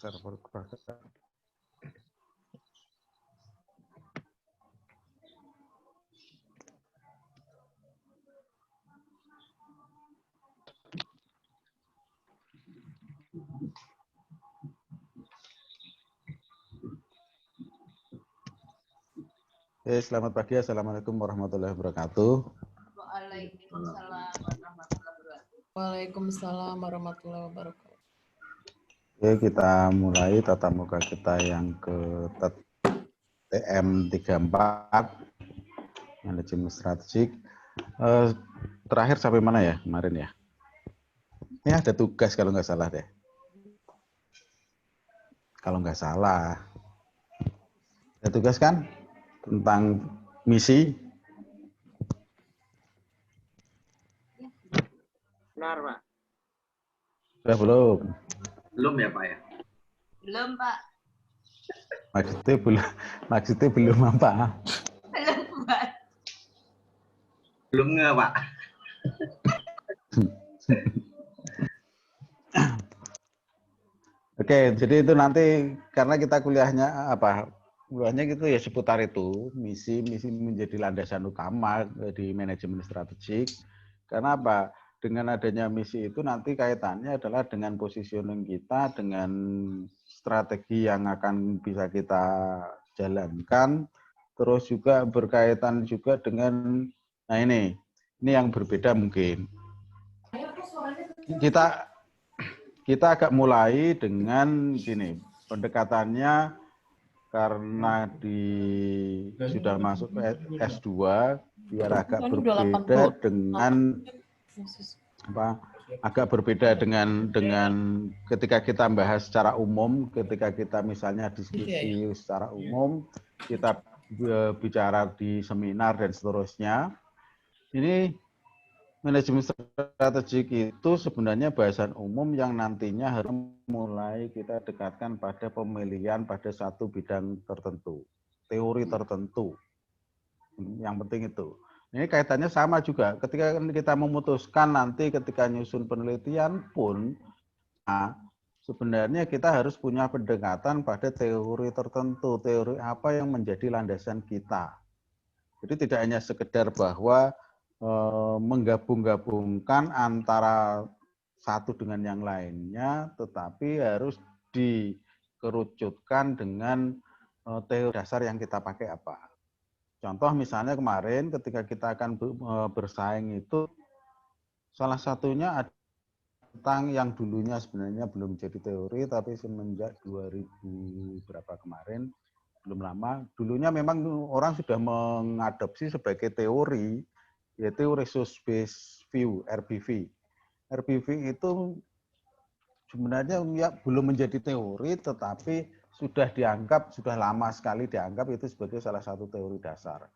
Server kebakaran. Selamat pagi. Assalamualaikum warahmatullahi wabarakatuh. Waalaikumsalam warahmatullahi wabarakatuh. Oke, kita mulai tatap muka kita yang ke TM34, manajemen strategik. Terakhir sampai mana ya kemarin ya? Ini ada tugas kalau nggak salah deh. Kalau nggak salah. Ada tugas kan? Tentang misi. Benar, Pak. Sudah belum? Belum ya, Pak ya? Belum, Pak. Maksudnya belum apa? Belum, Pak. Belum nggak, Pak? Oke, jadi itu nanti karena kita kuliahnya kuliahnya gitu ya seputar itu, misi menjadi landasan utama di manajemen strategik. Karena apa? Dengan adanya misi itu nanti kaitannya adalah dengan positioning kita, dengan strategi yang akan bisa kita jalankan, terus juga berkaitan juga dengan, nah ini yang berbeda mungkin. Kita agak mulai dengan gini, pendekatannya karena sudah masuk ke S2, biar agak berbeda dengan agak berbeda dengan ketika kita bahas secara umum, ketika kita misalnya diskusi secara umum, kita bicara di seminar dan seterusnya. Ini manajemen strategik itu sebenarnya bahasan umum yang nantinya harus mulai kita dekatkan pada pemilihan pada satu bidang tertentu, teori tertentu. Yang penting itu. Ini kaitannya sama juga. Ketika kita memutuskan nanti ketika nyusun penelitian pun, nah, sebenarnya kita harus punya pendekatan pada teori tertentu. Teori apa yang menjadi landasan kita. Jadi tidak hanya sekedar bahwa menggabung-gabungkan antara satu dengan yang lainnya, tetapi harus dikerucutkan dengan teori dasar yang kita pakai apa. Contoh misalnya kemarin ketika kita akan bersaing itu, salah satunya ada tentang yang dulunya sebenarnya belum jadi teori, tapi semenjak 2000 berapa kemarin, belum lama, dulunya memang orang sudah mengadopsi sebagai teori, yaitu Resource Based View, RBV. RBV itu sebenarnya ya belum menjadi teori, tetapi sudah lama sekali dianggap itu sebagai salah satu teori dasar.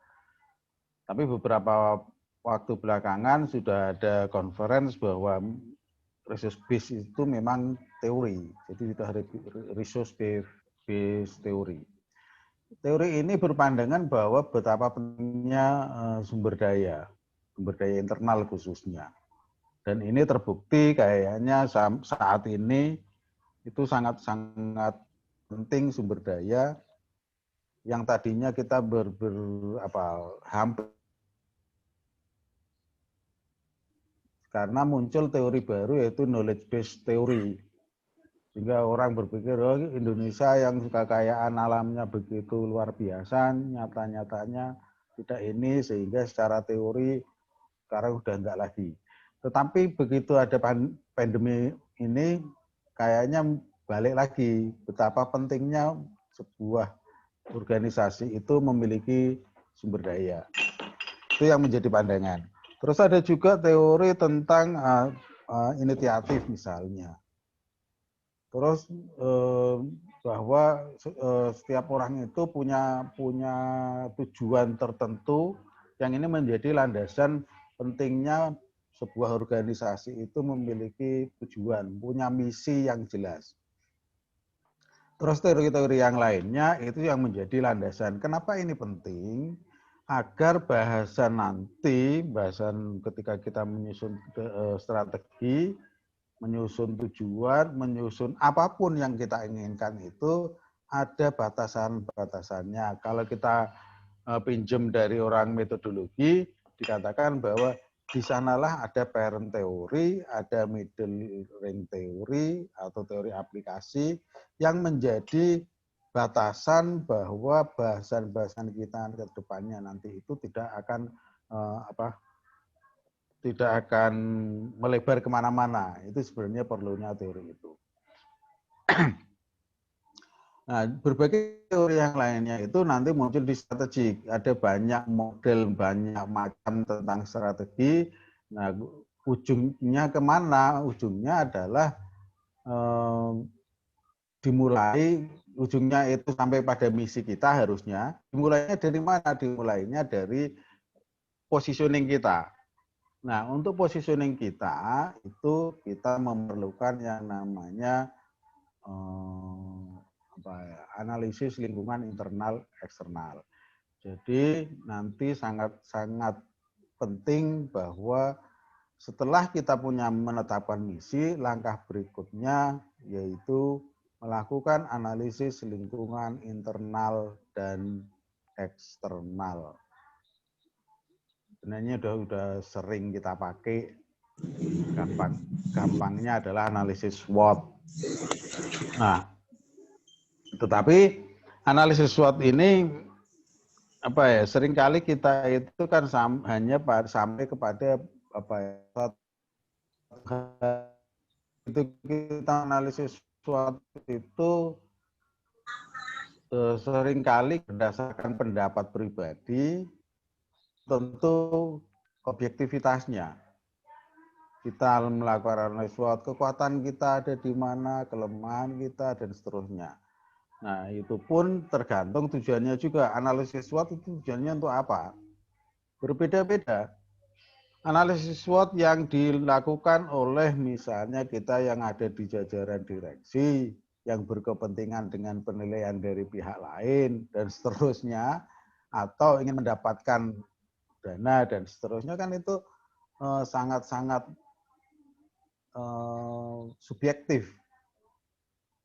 Tapi beberapa waktu belakangan sudah ada conference bahwa resource based itu memang teori, jadi sudah resource based teori. Teori ini berpandangan bahwa betapa pentingnya sumber daya internal khususnya. Dan ini terbukti kayaknya saat ini itu sangat-sangat penting sumber daya yang tadinya kita hampir karena muncul teori baru yaitu knowledge based theory. Sehingga orang berpikir, oh Indonesia yang kekayaan alamnya begitu luar biasa, nyata-nyatanya tidak ini, sehingga secara teori sekarang udah enggak lagi. Tetapi begitu ada pandemi ini, kayaknya balik lagi betapa pentingnya sebuah organisasi itu memiliki sumber daya. Itu yang menjadi pandangan. Terus ada juga teori tentang inisiatif misalnya. Terus bahwa setiap orang itu punya tujuan tertentu yang ini menjadi landasan pentingnya sebuah organisasi itu memiliki tujuan, punya misi yang jelas. Terus teori-teori yang lainnya itu yang menjadi landasan. Kenapa ini penting? Agar bahasan ketika kita menyusun strategi menyusun tujuan, menyusun apapun yang kita inginkan itu ada batasan-batasannya. Kalau kita pinjam dari orang metodologi, dikatakan bahwa di sanalah ada parent teori, ada middle range teori atau teori aplikasi yang menjadi batasan bahwa bahasan-bahasan kita ke depannya nanti itu tidak akan tidak akan melebar kemana-mana. Itu sebenarnya perlunya teori itu. Nah, berbagai teori yang lainnya itu nanti muncul di strategi. Ada banyak model, banyak macam tentang strategi. Nah, ujungnya kemana? Ujungnya adalah dimulai, ujungnya itu sampai pada misi kita harusnya. Dimulainya dari mana? Dimulainya dari positioning kita. Nah, untuk positioning kita, itu kita memerlukan yang namanya analisis lingkungan internal eksternal. Jadi nanti sangat penting bahwa setelah kita punya menetapkan misi, langkah berikutnya yaitu melakukan analisis lingkungan internal dan eksternal. Sebenarnya udah sering kita pakai, gampangnya adalah analisis SWOT. Nah, tetapi analisis SWOT ini seringkali kita itu kan hanya sampai kepada itu kita analisis SWOT itu seringkali berdasarkan pendapat pribadi, tentu objektivitasnya. Kita melakukan analisis SWOT, kekuatan kita ada di mana, kelemahan kita, dan seterusnya. Nah, itu pun tergantung tujuannya juga. Analisis SWOT itu tujuannya untuk apa? Berbeda-beda. Analisis SWOT yang dilakukan oleh misalnya kita yang ada di jajaran direksi, yang berkepentingan dengan penilaian dari pihak lain, dan seterusnya, atau ingin mendapatkan dana, dan seterusnya, kan itu sangat-sangat subjektif.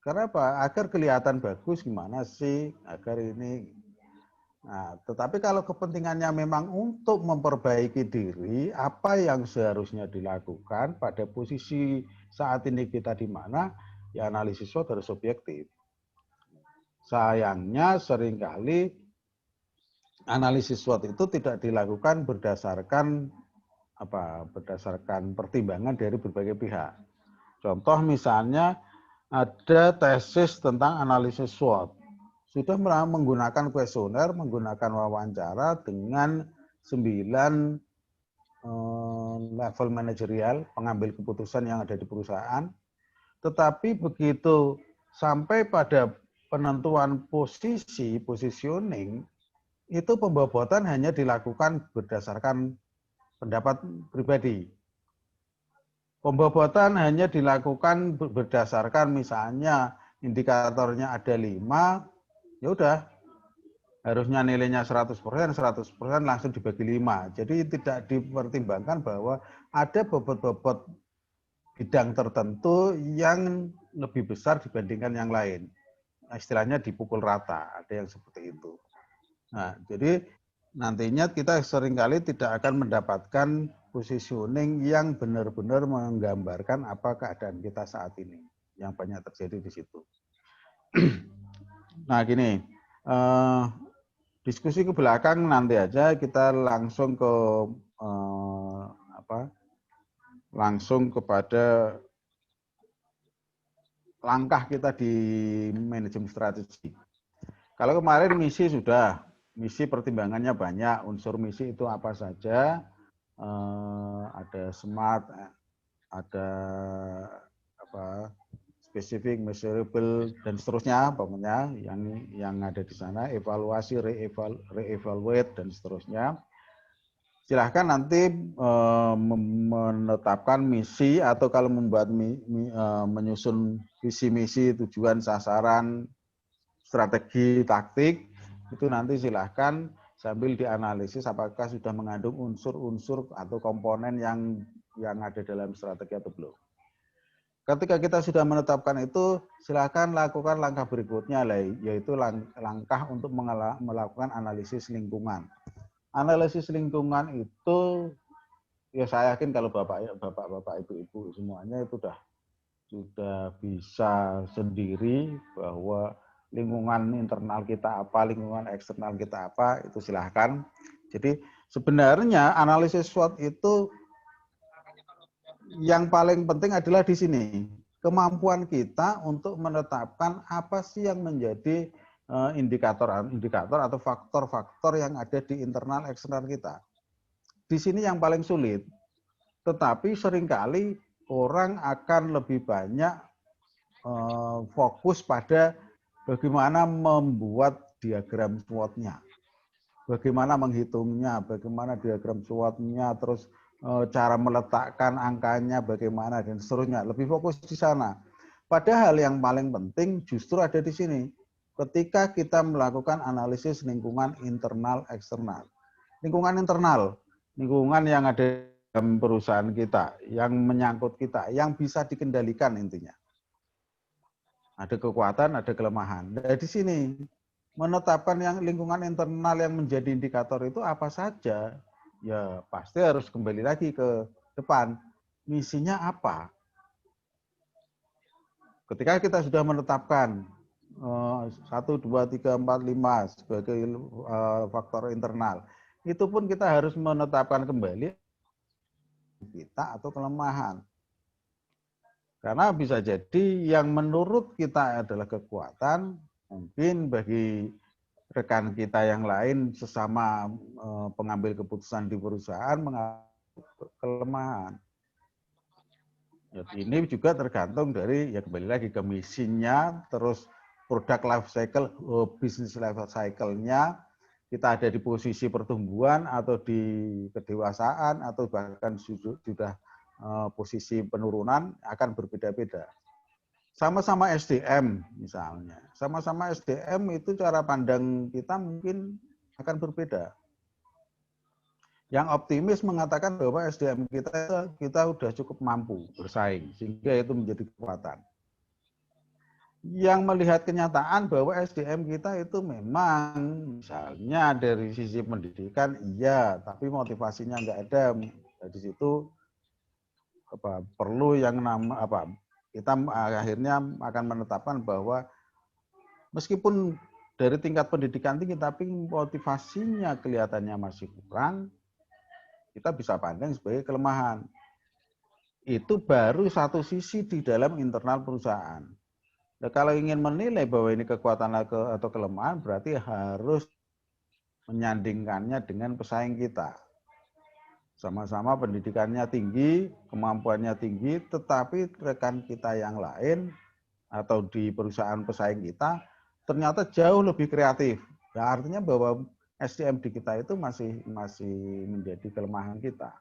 Karena apa? Agar kelihatan bagus gimana sih, agar ini. Nah, tetapi kalau kepentingannya memang untuk memperbaiki diri, apa yang seharusnya dilakukan pada posisi saat ini kita di mana, ya analisis SWOT harus subjektif. Sayangnya seringkali analisis SWOT itu tidak dilakukan berdasarkan pertimbangan dari berbagai pihak. Contoh misalnya ada tesis tentang analisis SWOT. Sudah menggunakan kuesioner, menggunakan wawancara dengan 9 level manajerial, pengambil keputusan yang ada di perusahaan. Tetapi begitu sampai pada penentuan posisi, positioning, itu pembobotan hanya dilakukan berdasarkan pendapat pribadi. Pembobotan hanya dilakukan berdasarkan misalnya indikatornya ada 5, ya udah, harusnya nilainya 100%, 100% langsung dibagi 5. Jadi tidak dipertimbangkan bahwa ada bobot-bobot bidang tertentu yang lebih besar dibandingkan yang lain. Nah, istilahnya dipukul rata, ada yang seperti itu. Nah, jadi nantinya kita seringkali tidak akan mendapatkan positioning yang benar-benar menggambarkan apa keadaan kita saat ini. Yang banyak terjadi di situ. Nah, gini, diskusi ke belakang nanti aja, kita langsung ke langsung kepada langkah kita di manajemen strategi. Kalau kemarin misi sudah, misi pertimbangannya banyak, unsur misi itu apa saja, ada SMART, ada spesifik, measurable, dan seterusnya, pokoknya yang ada di sana, evaluasi, re-evaluate, dan seterusnya. Silahkan nanti menetapkan misi atau kalau membuat menyusun visi misi, tujuan, sasaran, strategi, taktik, itu nanti silahkan sambil dianalisis apakah sudah mengandung unsur-unsur atau komponen yang ada dalam strategi atau belum. Ketika kita sudah menetapkan itu, silakan lakukan langkah berikutnya, yaitu langkah untuk melakukan analisis lingkungan. Analisis lingkungan itu, ya saya yakin kalau bapak-bapak, ibu-ibu semuanya itu sudah bisa sendiri bahwa lingkungan internal kita apa, lingkungan eksternal kita apa, itu silahkan. Jadi sebenarnya analisis SWOT itu yang paling penting adalah di sini, kemampuan kita untuk menetapkan apa sih yang menjadi indikator atau faktor-faktor yang ada di internal eksternal kita. Di sini yang paling sulit, tetapi seringkali orang akan lebih banyak fokus pada bagaimana membuat diagram SWOT-nya, bagaimana menghitungnya, bagaimana diagram SWOT-nya, terus cara meletakkan angkanya bagaimana dan seterusnya. Lebih fokus di sana. Padahal yang paling penting justru ada di sini. Ketika kita melakukan analisis lingkungan internal eksternal. Lingkungan internal, lingkungan yang ada dalam perusahaan kita, yang menyangkut kita, yang bisa dikendalikan intinya. Ada kekuatan, ada kelemahan. Nah, di sini menetapkan yang lingkungan internal yang menjadi indikator itu apa saja. Ya pasti harus kembali lagi ke depan. Misinya apa? Ketika kita sudah menetapkan 1, 2, 3, 4, 5 sebagai faktor internal, itu pun kita harus menetapkan kembali kita atau kelemahan. Karena bisa jadi yang menurut kita adalah kekuatan, mungkin bagi rekan kita yang lain sesama pengambil keputusan di perusahaan mengalami kelemahan. Ya, ini juga tergantung dari, ya kembali lagi ke misinya, terus product life cycle, business life cycle-nya, kita ada di posisi pertumbuhan atau di kedewasaan atau bahkan sudah posisi penurunan akan berbeda-beda. Sama-sama SDM misalnya, sama-sama SDM itu cara pandang kita mungkin akan berbeda. Yang optimis mengatakan bahwa SDM kita sudah cukup mampu bersaing, sehingga itu menjadi kekuatan. Yang melihat kenyataan bahwa SDM kita itu memang misalnya dari sisi pendidikan iya, tapi motivasinya nggak ada. Di situ perlu yang kita akhirnya akan menetapkan bahwa meskipun dari tingkat pendidikan tinggi tapi motivasinya kelihatannya masih kurang, kita bisa pandang sebagai kelemahan. Itu baru satu sisi di dalam internal perusahaan. Nah, kalau ingin menilai bahwa ini kekuatan atau kelemahan, berarti harus menyandingkannya dengan pesaing kita. Sama-sama pendidikannya tinggi, kemampuannya tinggi, tetapi rekan kita yang lain atau di perusahaan pesaing kita ternyata jauh lebih kreatif. Ya, artinya bahwa SDM di kita itu masih menjadi kelemahan kita.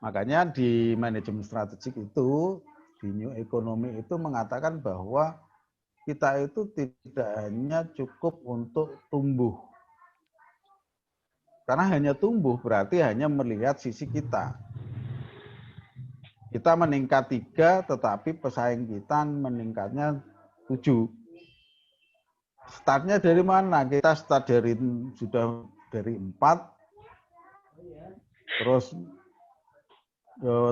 Makanya di manajemen strategik itu, di New Economy itu mengatakan bahwa kita itu tidak hanya cukup untuk tumbuh. Karena hanya tumbuh berarti hanya melihat sisi kita. Kita meningkat 3, tetapi pesaing kita meningkatnya 7. Startnya dari mana? Kita start sudah dari 4. Terus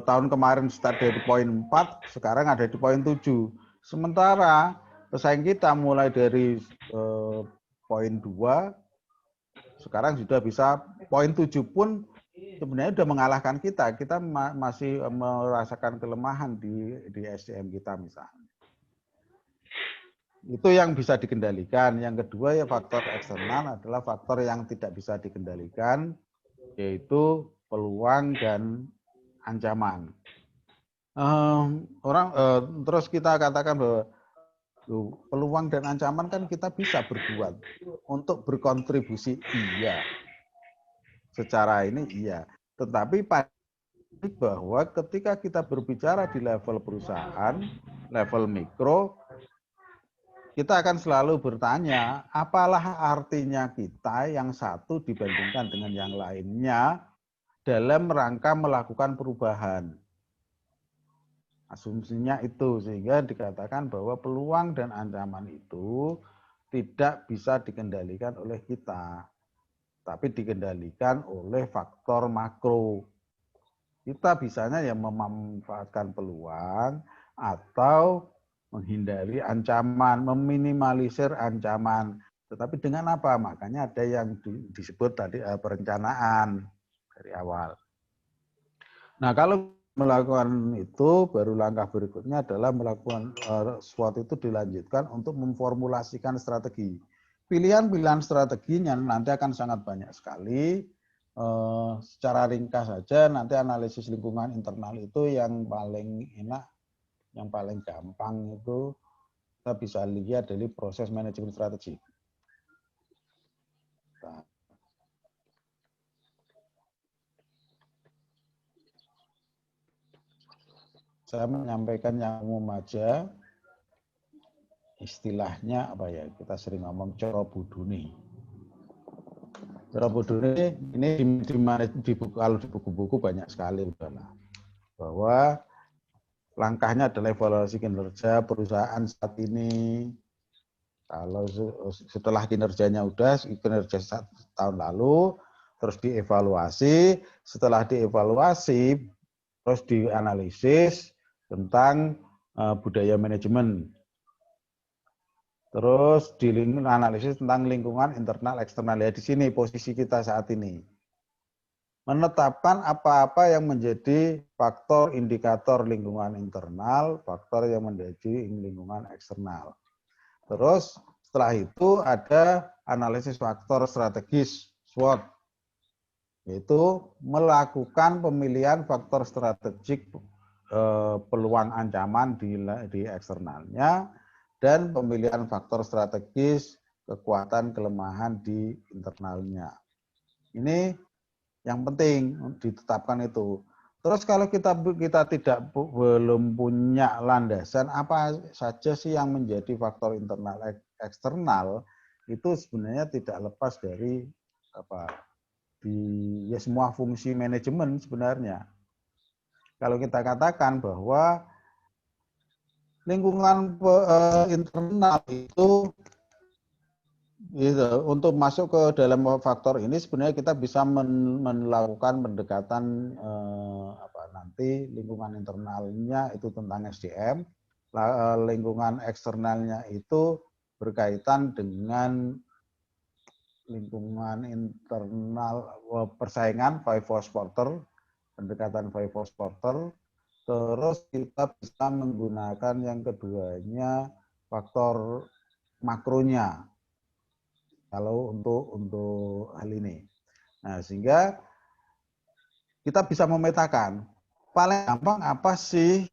tahun kemarin start dari poin 4, sekarang ada di poin 7. Sementara pesaing kita mulai dari poin 2, sekarang sudah bisa poin 7 pun sebenarnya sudah mengalahkan kita. Kita masih merasakan kelemahan di SDM kita misalnya. Itu yang bisa dikendalikan. Yang kedua ya faktor eksternal adalah faktor yang tidak bisa dikendalikan, yaitu peluang dan ancaman. Terus kita katakan bahwa peluang dan ancaman kan kita bisa berbuat untuk berkontribusi, iya. Secara ini iya. Tetapi bahwa ketika kita berbicara di level perusahaan, level mikro, kita akan selalu bertanya, apalah artinya kita yang satu dibandingkan dengan yang lainnya dalam rangka melakukan perubahan. Asumsinya itu, sehingga dikatakan bahwa peluang dan ancaman itu tidak bisa dikendalikan oleh kita, tapi dikendalikan oleh faktor makro. Kita bisanya ya memanfaatkan peluang atau menghindari ancaman, meminimalisir ancaman. Tetapi dengan apa? Makanya ada yang disebut tadi perencanaan dari awal. Nah, kalau melakukan itu, baru langkah berikutnya adalah melakukan SWOT itu dilanjutkan untuk memformulasikan strategi. Pilihan-pilihan strateginya nanti akan sangat banyak sekali. Secara ringkas saja, nanti analisis lingkungan internal itu yang paling enak, yang paling gampang itu kita bisa lihat dari proses manajemen strategi. Nah, saya menyampaikan yang umum aja, istilahnya apa ya, kita sering ngomong coro buduni. Coro buduni ini di buku, kalau di buku-buku banyak sekali udahlah, bahwa langkahnya adalah evaluasi kinerja perusahaan saat ini. Kalau setelah kinerjanya udah, kinerja tahun lalu, terus dievaluasi, setelah dievaluasi, terus dianalisis tentang budaya manajemen. Terus dianalisis tentang lingkungan internal eksternal. Ya di sini posisi kita saat ini. Menetapkan apa-apa yang menjadi faktor indikator lingkungan internal, faktor yang menjadi lingkungan eksternal. Terus setelah itu ada analisis faktor strategis SWOT, yaitu melakukan pemilihan faktor strategik peluang ancaman di eksternalnya dan pemilihan faktor strategis kekuatan kelemahan di internalnya. Ini yang penting ditetapkan itu. Terus kalau kita belum punya landasan, apa saja sih yang menjadi faktor internal eksternal, itu sebenarnya tidak lepas dari ya semua fungsi manajemen sebenarnya. Kalau kita katakan bahwa lingkungan internal itu gitu, untuk masuk ke dalam faktor ini sebenarnya kita bisa melakukan pendekatan nanti lingkungan internalnya itu tentang SDM, lingkungan eksternalnya itu berkaitan dengan lingkungan internal persaingan five force porter, pendekatan five force porter. Terus kita bisa menggunakan yang keduanya faktor makronya. Kalau untuk hal ini. Nah, sehingga kita bisa memetakan paling gampang apa sih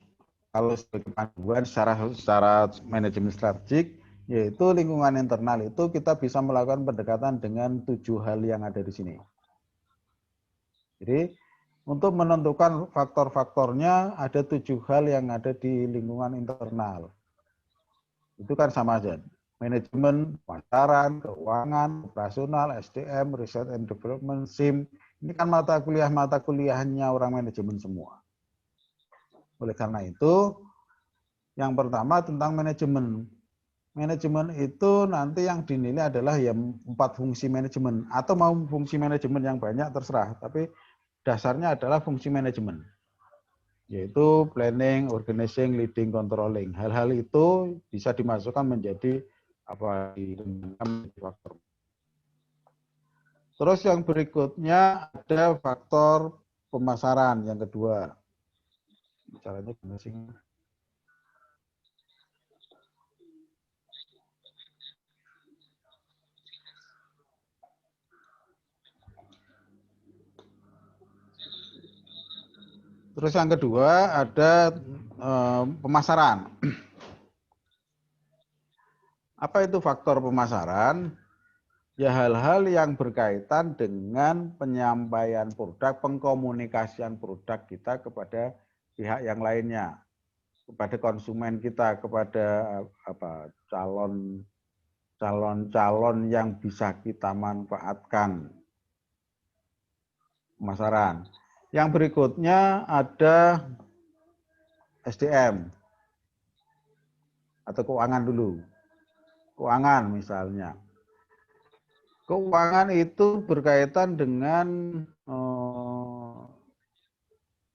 kalau sebagai panduan secara manajemen strategik, yaitu lingkungan internal itu kita bisa melakukan pendekatan dengan 7 hal yang ada di sini. Jadi untuk menentukan faktor-faktornya ada 7 hal yang ada di lingkungan internal. Itu kan sama aja. Manajemen, pemasaran, keuangan, operasional, SDM, Research and Development, SIM. Ini kan mata kuliahnya orang manajemen semua. Oleh karena itu, yang pertama tentang manajemen. Manajemen itu nanti yang dinilai adalah ya 4 fungsi manajemen. Atau mau fungsi manajemen yang banyak terserah. Tapi dasarnya adalah fungsi manajemen. Yaitu planning, organizing, leading, controlling. Hal-hal itu bisa dimasukkan menjadi faktor. Terus yang berikutnya ada faktor pemasaran yang kedua. Caranya gimana sih? Terus yang kedua ada pemasaran. Apa itu faktor pemasaran? Ya hal-hal yang berkaitan dengan penyampaian produk, pengkomunikasian produk kita kepada pihak yang lainnya, kepada konsumen kita, kepada calon-calon yang bisa kita manfaatkan. Pemasaran. Yang berikutnya ada SDM atau keuangan dulu. Keuangan misalnya. Keuangan itu berkaitan dengan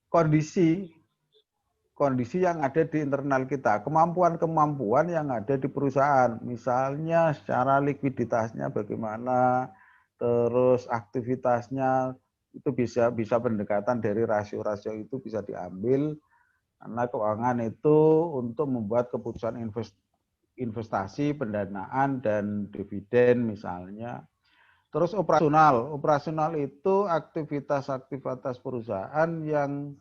kondisi yang ada di internal kita, kemampuan yang ada di perusahaan, misalnya secara likuiditasnya bagaimana, terus aktivitasnya itu bisa pendekatan dari rasio-rasio itu bisa diambil karena keuangan itu untuk membuat keputusan investasi, pendanaan dan dividen misalnya. Terus operasional itu aktivitas perusahaan yang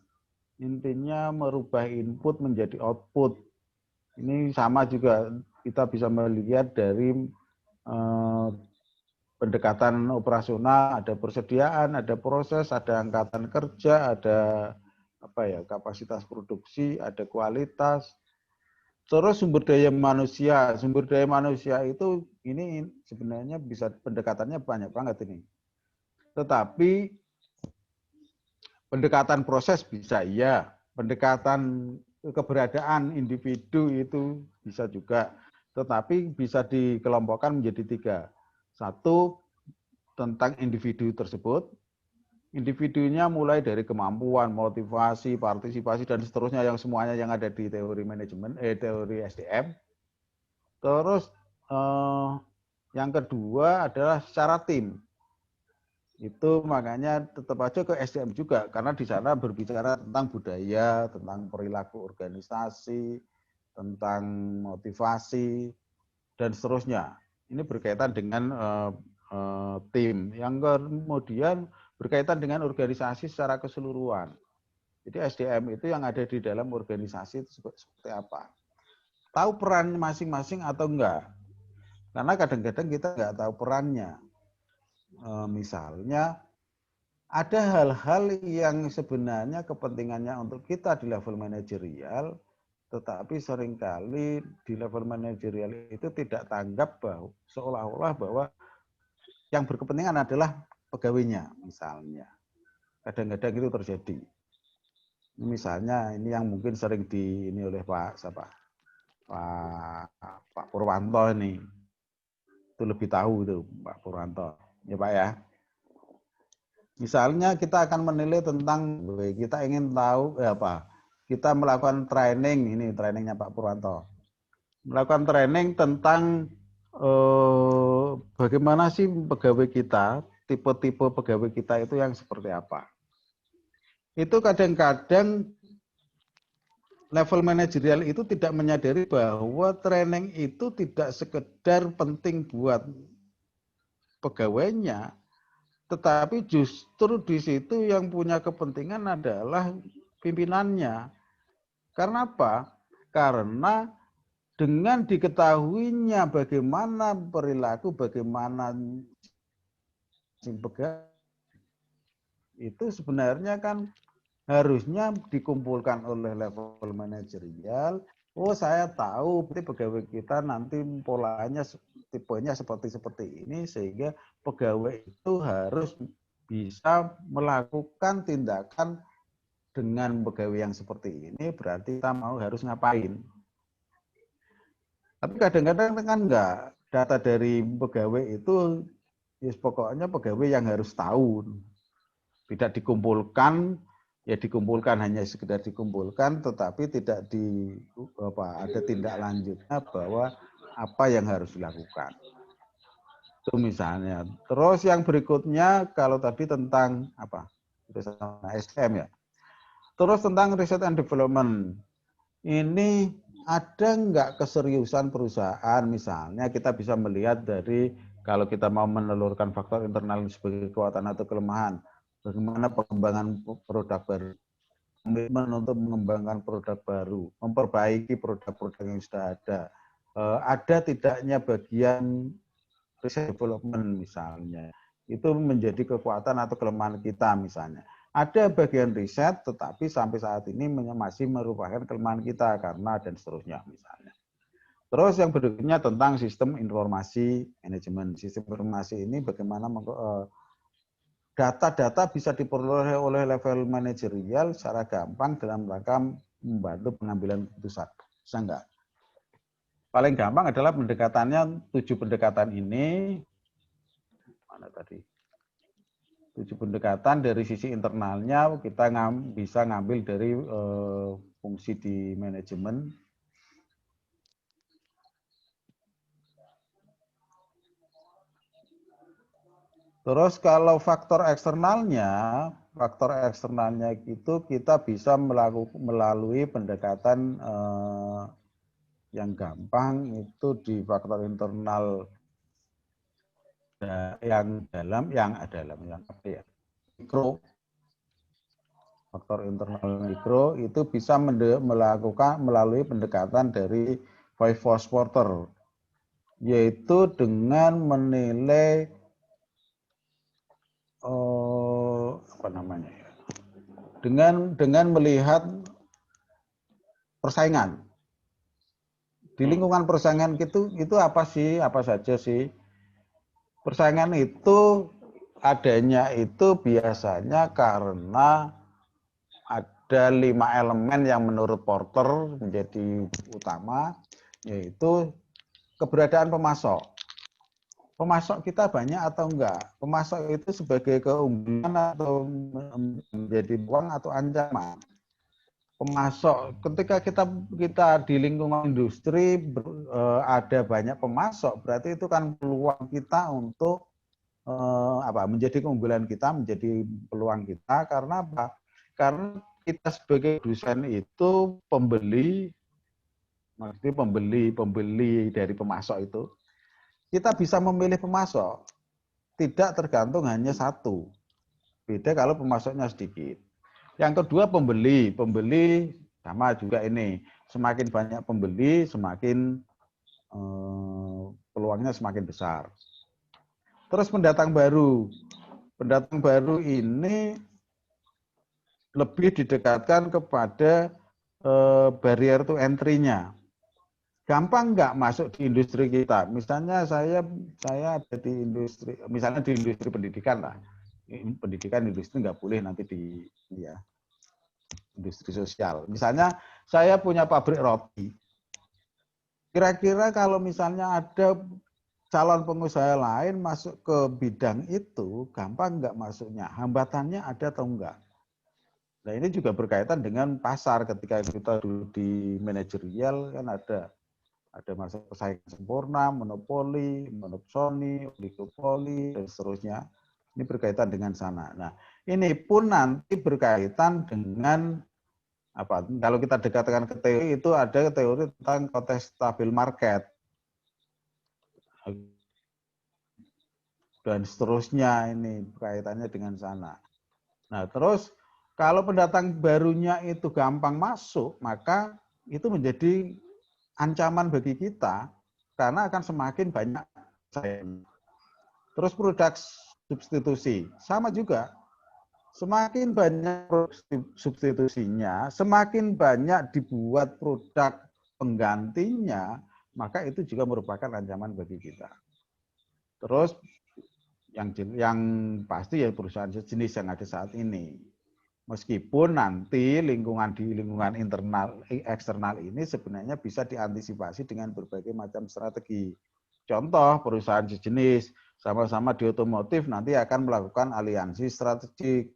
intinya merubah input menjadi output. Ini sama juga kita bisa melihat dari pendekatan operasional, ada persediaan, ada proses, ada angkatan kerja, ada kapasitas produksi, ada kualitas. Terus sumber daya manusia itu ini sebenarnya bisa pendekatannya banyak banget ini. Tetapi pendekatan proses bisa iya, pendekatan keberadaan individu itu bisa juga. Tetapi bisa dikelompokkan menjadi 3. 1, tentang individu tersebut. Individunya mulai dari kemampuan, motivasi, partisipasi, dan seterusnya yang semuanya yang ada di teori manajemen, teori SDM. Terus yang kedua adalah secara tim. Itu makanya tetap aja ke SDM juga, karena di sana berbicara tentang budaya, tentang perilaku organisasi, tentang motivasi, dan seterusnya. Ini berkaitan dengan tim. Yang kemudian berkaitan dengan organisasi secara keseluruhan. Jadi SDM itu yang ada di dalam organisasi itu seperti apa. Tahu peran masing-masing atau enggak. Karena kadang-kadang kita enggak tahu perannya. Misalnya, ada hal-hal yang sebenarnya kepentingannya untuk kita di level manajerial, tetapi seringkali di level manajerial itu tidak tanggap bahwa seolah-olah bahwa yang berkepentingan adalah pegawainya, misalnya. Kadang-kadang itu terjadi. Misalnya ini yang mungkin sering ini oleh Pak Purwanto ini. Itu lebih tahu itu Pak Purwanto. Ya Pak ya. Misalnya kita akan menilai tentang, kita ingin tahu kita melakukan training, ini trainingnya Pak Purwanto. Melakukan training tentang bagaimana sih pegawai kita, tipe-tipe pegawai kita itu yang seperti apa. Itu kadang-kadang level manajerial itu tidak menyadari bahwa training itu tidak sekedar penting buat pegawainya, tetapi justru di situ yang punya kepentingan adalah pimpinannya. Karena apa? Karena dengan diketahuinya bagaimana perilaku, bagaimana pegawai, itu sebenarnya kan harusnya dikumpulkan oleh level manajerial. Oh, saya tahu berarti pegawai kita nanti polanya tipenya seperti ini, sehingga pegawai itu harus bisa melakukan tindakan dengan pegawai yang seperti ini, berarti kita mau harus ngapain. Tapi kadang-kadang kan enggak, data dari pegawai itu pokoknya pegawai yang harus tahu. Tidak dikumpulkan, ya dikumpulkan hanya sekedar dikumpulkan, tetapi tidak ada tindak lanjutnya bahwa apa yang harus dilakukan. Itu misalnya. Terus yang berikutnya kalau tadi tentang SDM ya. Terus tentang research and development. Ini ada enggak keseriusan perusahaan, misalnya kita bisa melihat dari kalau kita mau menelurkan faktor internal sebagai kekuatan atau kelemahan. Bagaimana pengembangan produk baru, komitmen untuk mengembangkan produk baru, memperbaiki produk-produk yang sudah ada. Ada tidaknya bagian research development misalnya, itu menjadi kekuatan atau kelemahan kita misalnya. Ada bagian riset, tetapi sampai saat ini masih merupakan kelemahan kita karena dan seterusnya misalnya. Terus yang berikutnya tentang sistem informasi manajemen. Sistem informasi ini bagaimana data-data bisa diperoleh oleh level manajerial secara gampang dalam rangka membantu pengambilan keputusan. Bisa enggak? Paling gampang adalah pendekatannya 7 pendekatan ini. Mana tadi? 7 pendekatan dari sisi internalnya kita bisa ngambil dari fungsi di manajemen. Terus kalau faktor eksternalnya itu kita bisa melalui pendekatan yang gampang itu di faktor internal yang apa ya? Mikro. Faktor internal mikro itu bisa melakukan melalui pendekatan dari Voigt Porter, yaitu dengan menilai apa namanya ya? Dengan melihat persaingan. Di lingkungan persaingan itu apa sih? Apa saja sih? Persaingan itu adanya itu biasanya karena ada 5 elemen yang menurut Porter menjadi utama, yaitu keberadaan pemasok. Pemasok kita banyak atau enggak? Pemasok itu sebagai keunggulan atau menjadi peluang atau ancaman. Pemasok, ketika kita di lingkungan industri ada banyak pemasok, berarti itu kan peluang kita untuk menjadi keunggulan kita, menjadi peluang kita. Karena apa? Karena kita sebagai produsen itu pembeli, maksudnya pembeli dari pemasok itu. Kita bisa memilih pemasok, tidak tergantung hanya satu. Beda kalau pemasoknya sedikit. Yang kedua pembeli sama juga ini. Semakin banyak pembeli, semakin peluangnya semakin besar. Terus pendatang baru ini lebih didekatkan kepada barrier to entry-nya. Gampang nggak masuk di industri kita? Misalnya saya ada di industri, misalnya di industri pendidikan lah. Pendidikan industri nggak boleh nanti di industri sosial. Misalnya saya punya pabrik roti. Kira-kira kalau misalnya ada calon pengusaha lain masuk ke bidang itu, gampang nggak masuknya? Hambatannya ada atau enggak? Nah ini juga berkaitan dengan pasar. Ketika kita dulu di manajerial kan ada masa persaingan sempurna, monopoli, monopsoni, oligopoli, dan seterusnya. Ini berkaitan dengan sana. Nah, ini pun nanti berkaitan dengan apa? Kalau kita dekatkan ke teori itu ada teori tentang contestable market dan seterusnya. Ini berkaitannya dengan sana. Nah, terus kalau pendatang barunya itu gampang masuk, maka itu menjadi ancaman bagi kita karena akan semakin banyak saing. Terus produk substitusi sama juga. Semakin banyak substitusinya, semakin banyak dibuat produk penggantinya, maka itu juga merupakan ancaman bagi kita. Terus yang pasti ya perusahaan sejenis yang ada saat ini. Meskipun nanti di lingkungan internal eksternal ini sebenarnya bisa diantisipasi dengan berbagai macam strategi. Contoh perusahaan sejenis sama-sama di otomotif nanti akan melakukan aliansi strategik.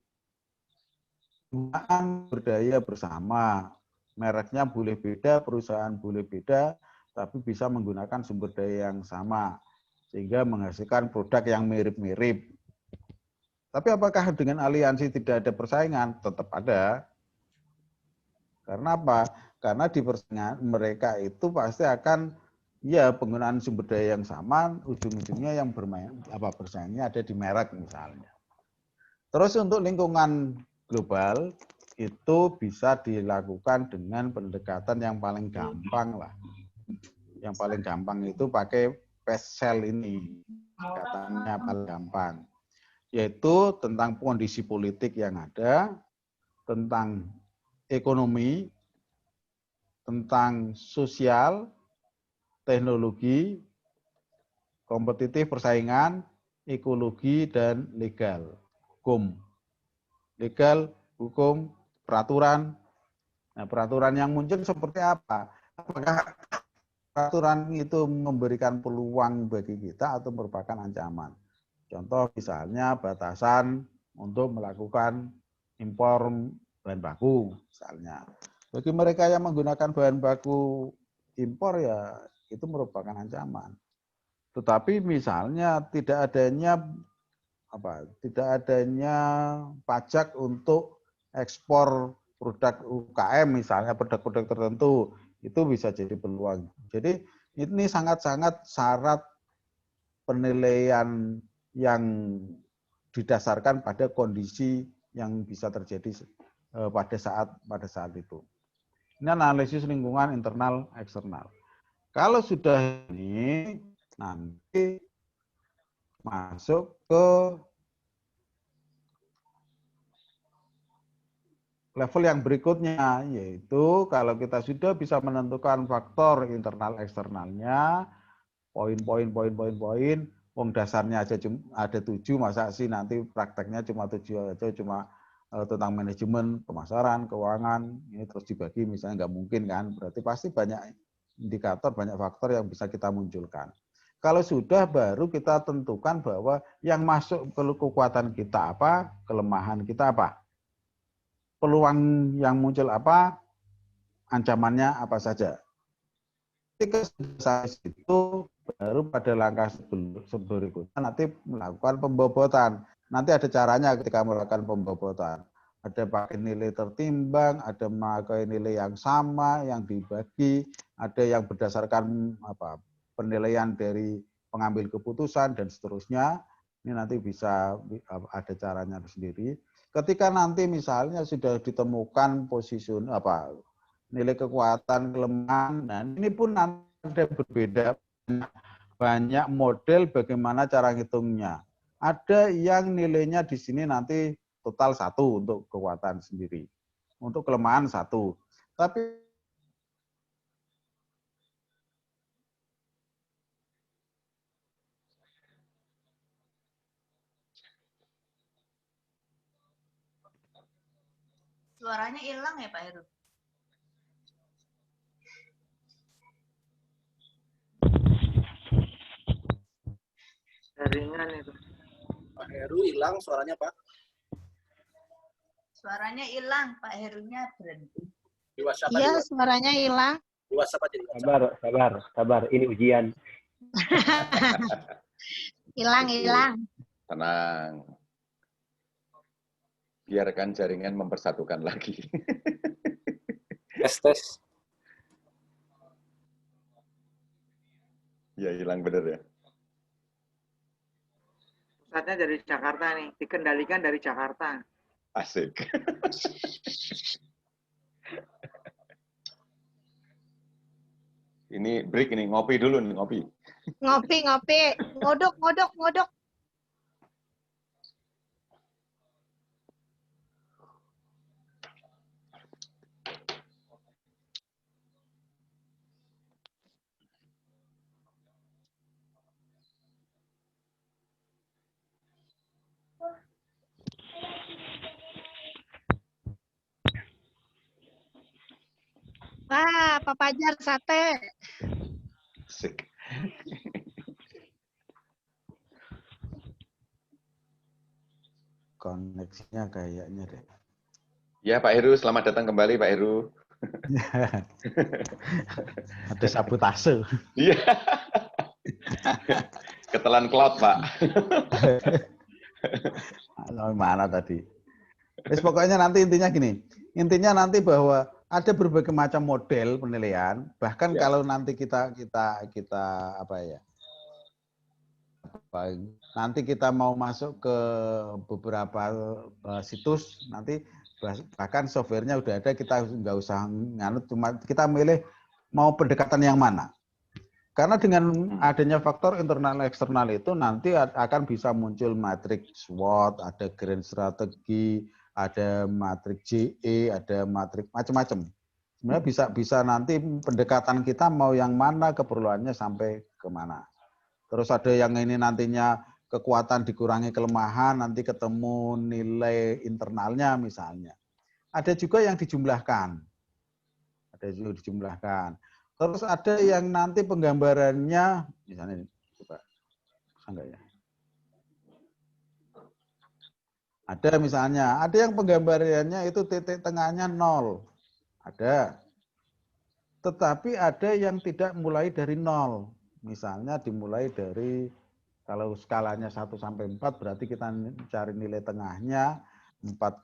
Penggunaan berdaya bersama. Mereknya boleh beda, perusahaan boleh beda, tapi bisa menggunakan sumber daya yang sama sehingga menghasilkan produk yang mirip-mirip. Tapi apakah dengan aliansi tidak ada persaingan? Tetap ada. Karena apa? Karena di persaingan mereka itu pasti akan ya penggunaan sumber daya yang sama, ujung-ujungnya yang persaingannya ada di merek misalnya. Terus untuk lingkungan global itu bisa dilakukan dengan pendekatan yang paling gampang lah. Yang paling gampang itu pakai PESCEL ini. Katanya paling gampang. Yaitu tentang kondisi politik yang ada, tentang ekonomi, tentang sosial, teknologi, kompetitif persaingan, ekologi, dan legal, hukum. Legal, hukum, peraturan. Nah, peraturan yang muncul seperti apa? Apakah peraturan itu memberikan peluang bagi kita atau merupakan ancaman? Contoh misalnya batasan untuk melakukan impor bahan baku misalnya. Bagi mereka yang menggunakan bahan baku impor ya itu merupakan ancaman. Tetapi misalnya tidak adanya pajak untuk ekspor produk UKM misalnya produk-produk tertentu itu bisa jadi peluang. Jadi ini sangat-sangat syarat penilaian yang didasarkan pada kondisi yang bisa terjadi pada saat itu. Ini analisis lingkungan internal eksternal. Kalau sudah ini nanti masuk ke level yang berikutnya, yaitu kalau kita sudah bisa menentukan faktor internal eksternalnya, poin-poin, wong dasarnya aja ada 7, masa sih nanti prakteknya cuma 7 aja, cuma tentang manajemen, pemasaran, keuangan, ini terus dibagi misalnya nggak mungkin kan, berarti pasti banyak indikator, banyak faktor yang bisa kita munculkan. Kalau sudah baru kita tentukan bahwa yang masuk ke kekuatan kita apa, kelemahan kita apa, peluang yang muncul apa, ancamannya apa saja. Ketika sudah itu baru pada langkah berikutnya nanti melakukan pembobotan. Nanti ada caranya ketika melakukan pembobotan. Ada pakai nilai tertimbang, ada memakai nilai yang sama, yang dibagi, ada yang berdasarkan penilaian dari pengambil keputusan dan seterusnya. Ini nanti bisa ada caranya sendiri. Ketika nanti misalnya sudah ditemukan nilai kekuatan, kelemahan, nah ini pun ada berbeda, banyak model bagaimana cara ngitungnya. Ada yang nilainya di sini nanti total 1 untuk kekuatan sendiri, untuk kelemahan 1. Tapi Suaranya hilang ya Pak Heru? Jaringan itu. Pak Heru hilang suaranya, Pak. Suaranya hilang, Pak Herunya berhenti. Di WhatsApp Iya, aja. suaranya hilang. Di WhatsApp aja. Di WhatsApp. Sabar. Ini ujian. Hilang. Tenang. Biarkan jaringan mempersatukan lagi. Tes. Ya, hilang bener ya. Pusatnya dari Jakarta nih, dikendalikan dari Jakarta. Asik. Ini break ini, ngopi dulu nih, ngopi. Ngopi. Ngodok. Wah, Pak Fajar sate. Asik. koneksinya kayaknya deh. Ya, Pak Heru, selamat datang kembali, Pak Heru. Ada sabotase. Iya. Ketelan cloud, Pak. Mana tadi? Pokoknya nanti intinya gini. Intinya nanti bahwa ada berbagai macam model penilaian. Bahkan Ya. kalau nanti kita nanti kita mau masuk ke beberapa situs, nanti bahkan softwarenya udah ada, kita nggak usah nganut, cuma kita milih mau pendekatan yang mana. Karena dengan adanya faktor internal eksternal itu nanti akan bisa muncul matriks SWOT, ada grand strategi, ada matriks JE, ada matriks macam-macam. Sebenarnya bisa nanti pendekatan kita mau yang mana, keperluannya sampai kemana. Terus ada yang ini nantinya kekuatan dikurangi kelemahan, nanti ketemu nilai internalnya misalnya. Ada juga yang dijumlahkan. ada juga dijumlahkan. Terus ada yang nanti penggambarannya, misalnya ini, coba, bisa enggak ya? Ada misalnya, ada yang penggambarannya itu titik tengahnya 0. Ada. Tetapi ada yang tidak mulai dari 0. Misalnya dimulai dari, kalau skalanya 1 sampai 4, berarti kita cari nilai tengahnya, 4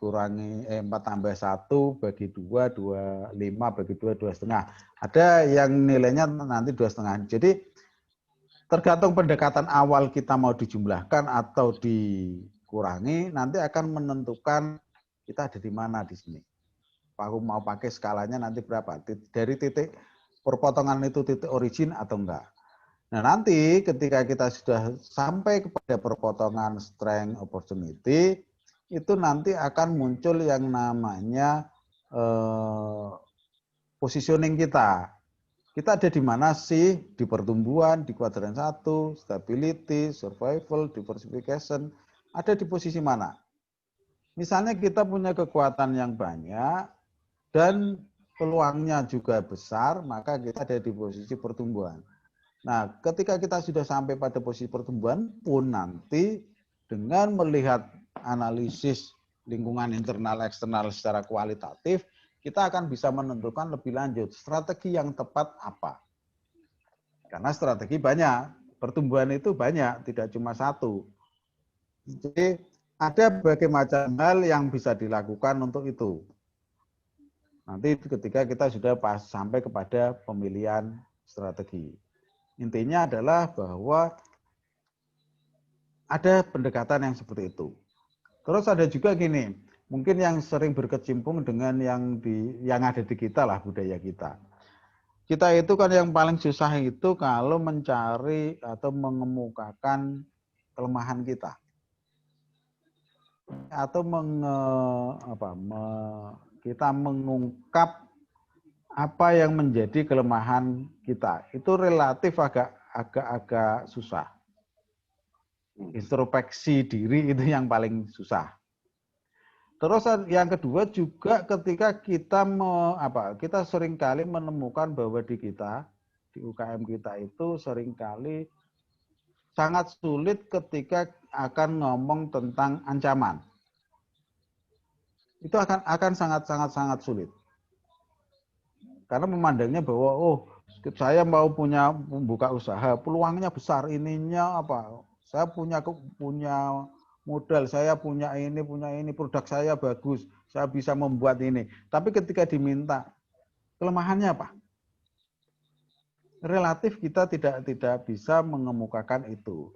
tambah 1 bagi 2, 5 bagi 2, 2,5. Ada yang nilainya nanti 2,5. Jadi tergantung pendekatan awal kita mau dijumlahkan atau dikurangi, nanti akan menentukan kita ada di mana di sini. Aku mau pakai skalanya nanti berapa? Dari titik perpotongan itu titik origin atau enggak. Nah, nanti ketika kita sudah sampai kepada perpotongan strength opportunity, itu nanti akan muncul yang namanya positioning kita. Kita ada di mana sih? Di pertumbuhan, di kuadran 1, stability, survival, diversification, ada di posisi mana? Misalnya kita punya kekuatan yang banyak dan peluangnya juga besar, maka kita ada di posisi pertumbuhan. Nah, ketika kita sudah sampai pada posisi pertumbuhan pun nanti dengan melihat analisis lingkungan internal eksternal secara kualitatif, kita akan bisa menentukan lebih lanjut strategi yang tepat apa. Karena strategi banyak, pertumbuhan itu banyak, tidak cuma satu. Jadi ada berbagai macam hal yang bisa dilakukan untuk itu. Nanti ketika kita sudah sampai kepada pemilihan strategi. Intinya adalah bahwa ada pendekatan yang seperti itu. Terus ada juga gini, mungkin yang sering berkecimpung dengan yang ada di kita lah, budaya kita. Kita itu kan yang paling susah itu kalau mencari atau mengemukakan kelemahan kita. Atau kita mengungkap apa yang menjadi kelemahan kita. Itu relatif agak susah. Introspeksi diri itu yang paling susah. Terus yang kedua juga ketika kita kita seringkali menemukan bahwa di UKM kita itu seringkali sangat sulit ketika akan ngomong tentang ancaman. Itu akan sangat sulit. Karena memandangnya bahwa saya mau membuka usaha, peluangnya besar, ininya saya punya modal, saya punya ini, produk saya bagus, saya bisa membuat ini. Tapi ketika diminta, kelemahannya apa? Relatif kita tidak bisa mengemukakan itu.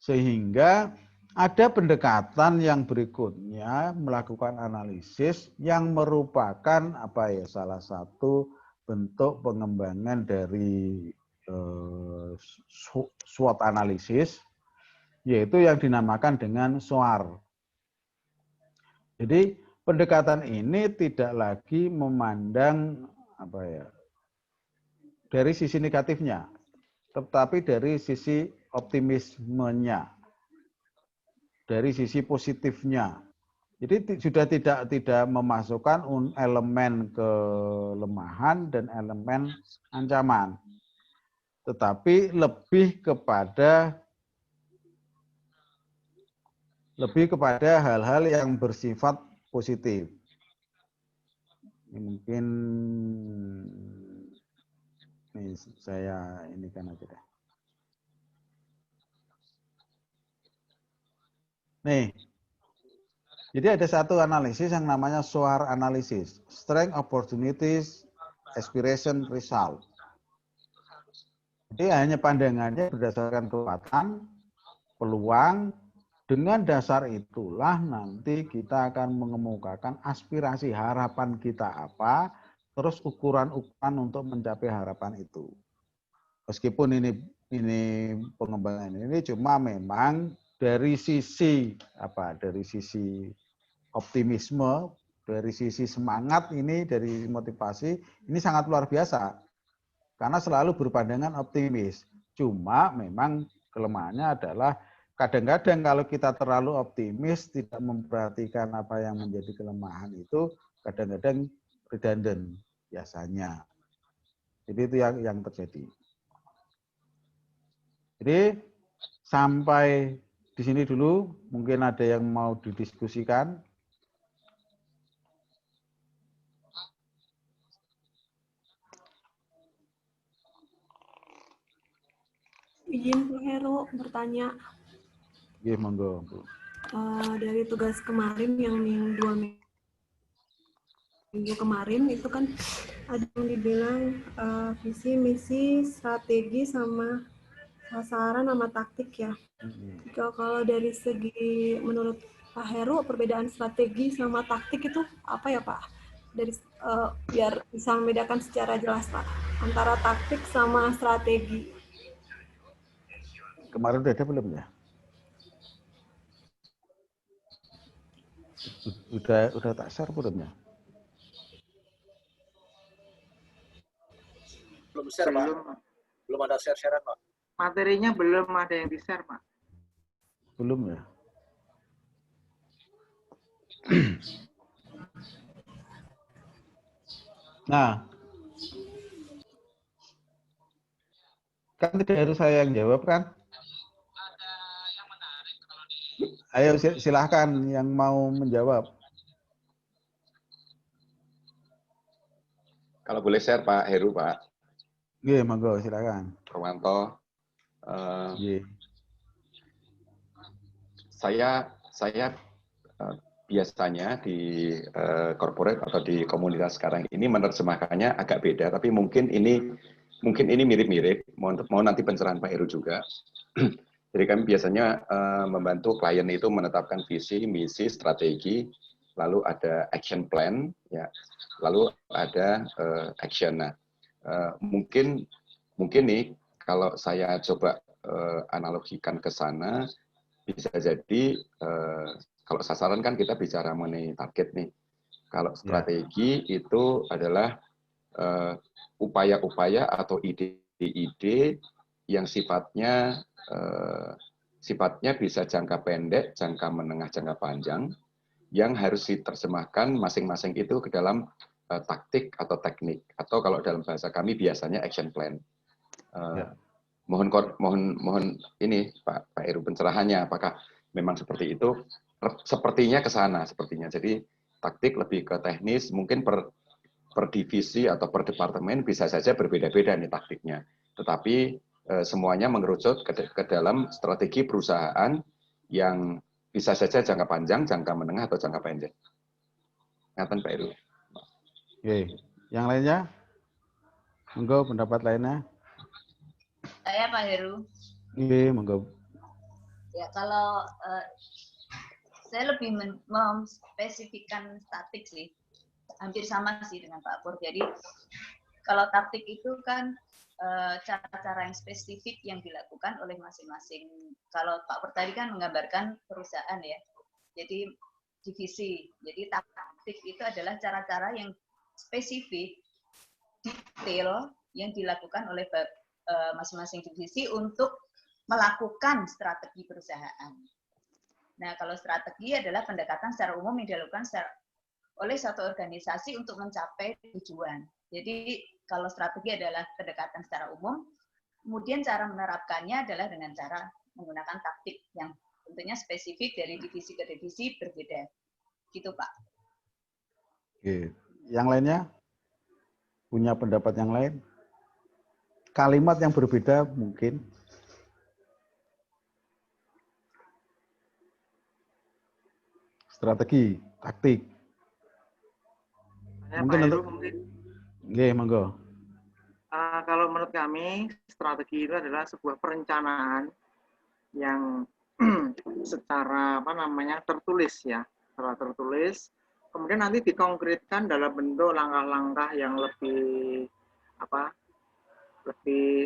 Sehingga ada pendekatan yang berikutnya melakukan analisis yang merupakan salah satu bentuk pengembangan dari SWOT analisis, yaitu yang dinamakan dengan SWOT. Jadi pendekatan ini tidak lagi memandang dari sisi negatifnya, tetapi dari sisi optimismenya, dari sisi positifnya. Jadi sudah tidak memasukkan elemen kelemahan dan elemen ancaman, tetapi lebih kepada hal-hal yang bersifat positif. Ini mungkin saya inikan aja deh. Nih, jadi ada satu analisis yang namanya SWOT analisis, Strength, Opportunities, Aspiration, Result. Jadi hanya pandangannya berdasarkan kekuatan, peluang. Dengan dasar itulah nanti kita akan mengemukakan aspirasi harapan kita apa, terus ukuran-ukuran untuk mencapai harapan itu. Meskipun ini pengembangan ini cuma memang dari sisi optimisme, dari sisi semangat ini, dari motivasi ini sangat luar biasa. Karena selalu berpandangan optimis. Cuma memang kelemahannya adalah kadang-kadang kalau kita terlalu optimis, tidak memperhatikan apa yang menjadi kelemahan itu, kadang-kadang redundant biasanya. Jadi itu yang terjadi. Jadi sampai di sini dulu, mungkin ada yang mau didiskusikan. Izin Bu Heru bertanya. Iya, monggo, Bu. Dari tugas kemarin yang 2 minggu kemarin itu kan ada yang dibilang visi, misi, strategi sama sasaran sama taktik ya. Kalau dari segi menurut Pak Heru perbedaan strategi sama taktik itu apa ya Pak? Dari biar bisa membedakan secara jelas Pak antara taktik sama strategi. Kemarin udah ada belum ya? Udah tak share belum ya? Belum share, Pak. Belum. Belum ada share-sharean, Pak. Materinya belum ada yang di-share, Pak. Belum ya? Nah, kan tidak harus saya yang jawab kan? Ayo silahkan yang mau menjawab. Kalau boleh share Pak Heru, Pak Iya, monggo silakan. Purwanto. Iya. Saya biasanya di corporate atau di komunitas sekarang ini menerjemahkannya agak beda, tapi mungkin ini mirip-mirip. Mau nanti pencerahan Pak Heru juga. Jadi kami biasanya membantu klien itu menetapkan visi, misi, strategi, lalu ada action plan, ya, lalu ada action. Nah, mungkin nih kalau saya coba analogikan ke sana, bisa jadi kalau sasaran kan kita bicara mengenai target nih. Kalau strategi itu adalah upaya-upaya atau ide-ide yang sifatnya bisa jangka pendek, jangka menengah, jangka panjang, yang harus diterjemahkan masing-masing itu ke dalam taktik atau teknik, atau kalau dalam bahasa kami biasanya action plan. Mohon ini Pak Heru pencerahannya, apakah memang seperti itu? Sepertinya ke sana, sepertinya. Jadi taktik lebih ke teknis, mungkin per divisi atau per departemen bisa saja berbeda-beda nih taktiknya. Tetapi semuanya mengerucut ke dalam strategi perusahaan yang bisa saja jangka panjang, jangka menengah, atau jangka pendek. Ngaten Pak Heru. Oke, yang lainnya? Monggo pendapat lainnya. Saya Pak Heru. Iya, monggo. Ya kalau saya lebih memspesifikkan taktik sih, hampir sama sih dengan Pak Pur. Jadi kalau taktik itu kan cara-cara yang spesifik yang dilakukan oleh masing-masing. Kalau Pak Pur tadi kan menggambarkan perusahaan ya, jadi divisi. Jadi taktik itu adalah cara-cara yang spesifik, detail yang dilakukan oleh masing-masing divisi untuk melakukan strategi perusahaan. Nah, kalau strategi adalah pendekatan secara umum yang dilakukan oleh suatu organisasi untuk mencapai tujuan. Jadi, kalau strategi adalah pendekatan secara umum, kemudian cara menerapkannya adalah dengan cara menggunakan taktik yang tentunya spesifik dari divisi ke divisi berbeda. Gitu, Pak. Oke. Yang lainnya? Punya pendapat yang lain? Kalimat yang berbeda mungkin. Strategi, taktik. Mungkin Pak Heru, untuk monggo. Kalau menurut kami, strategi itu adalah sebuah perencanaan yang secara tertulis ya, secara tertulis. Kemudian nanti dikonkretkan dalam bentuk langkah-langkah yang lebih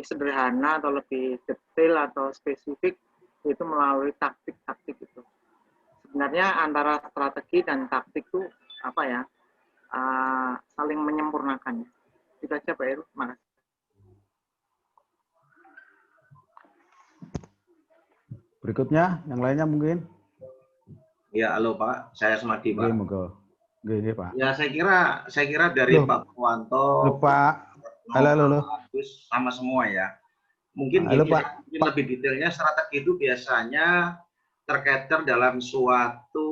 sederhana atau lebih detail atau spesifik, itu melalui taktik-taktik itu. Sebenarnya antara strategi dan taktik itu saling menyempurnakan. Itu aja Pak Heru, makasih. Berikutnya, yang lainnya mungkin. Ya, halo Pak, saya Semadi Pak. Monggo. Oke, Pak. Ya, saya kira dari Pak Purwanto. Pak Halo. Bagus sama semua ya. Mungkin Halo, gini, Pak. mungkin lebih detailnya strategi itu biasanya tercapture dalam suatu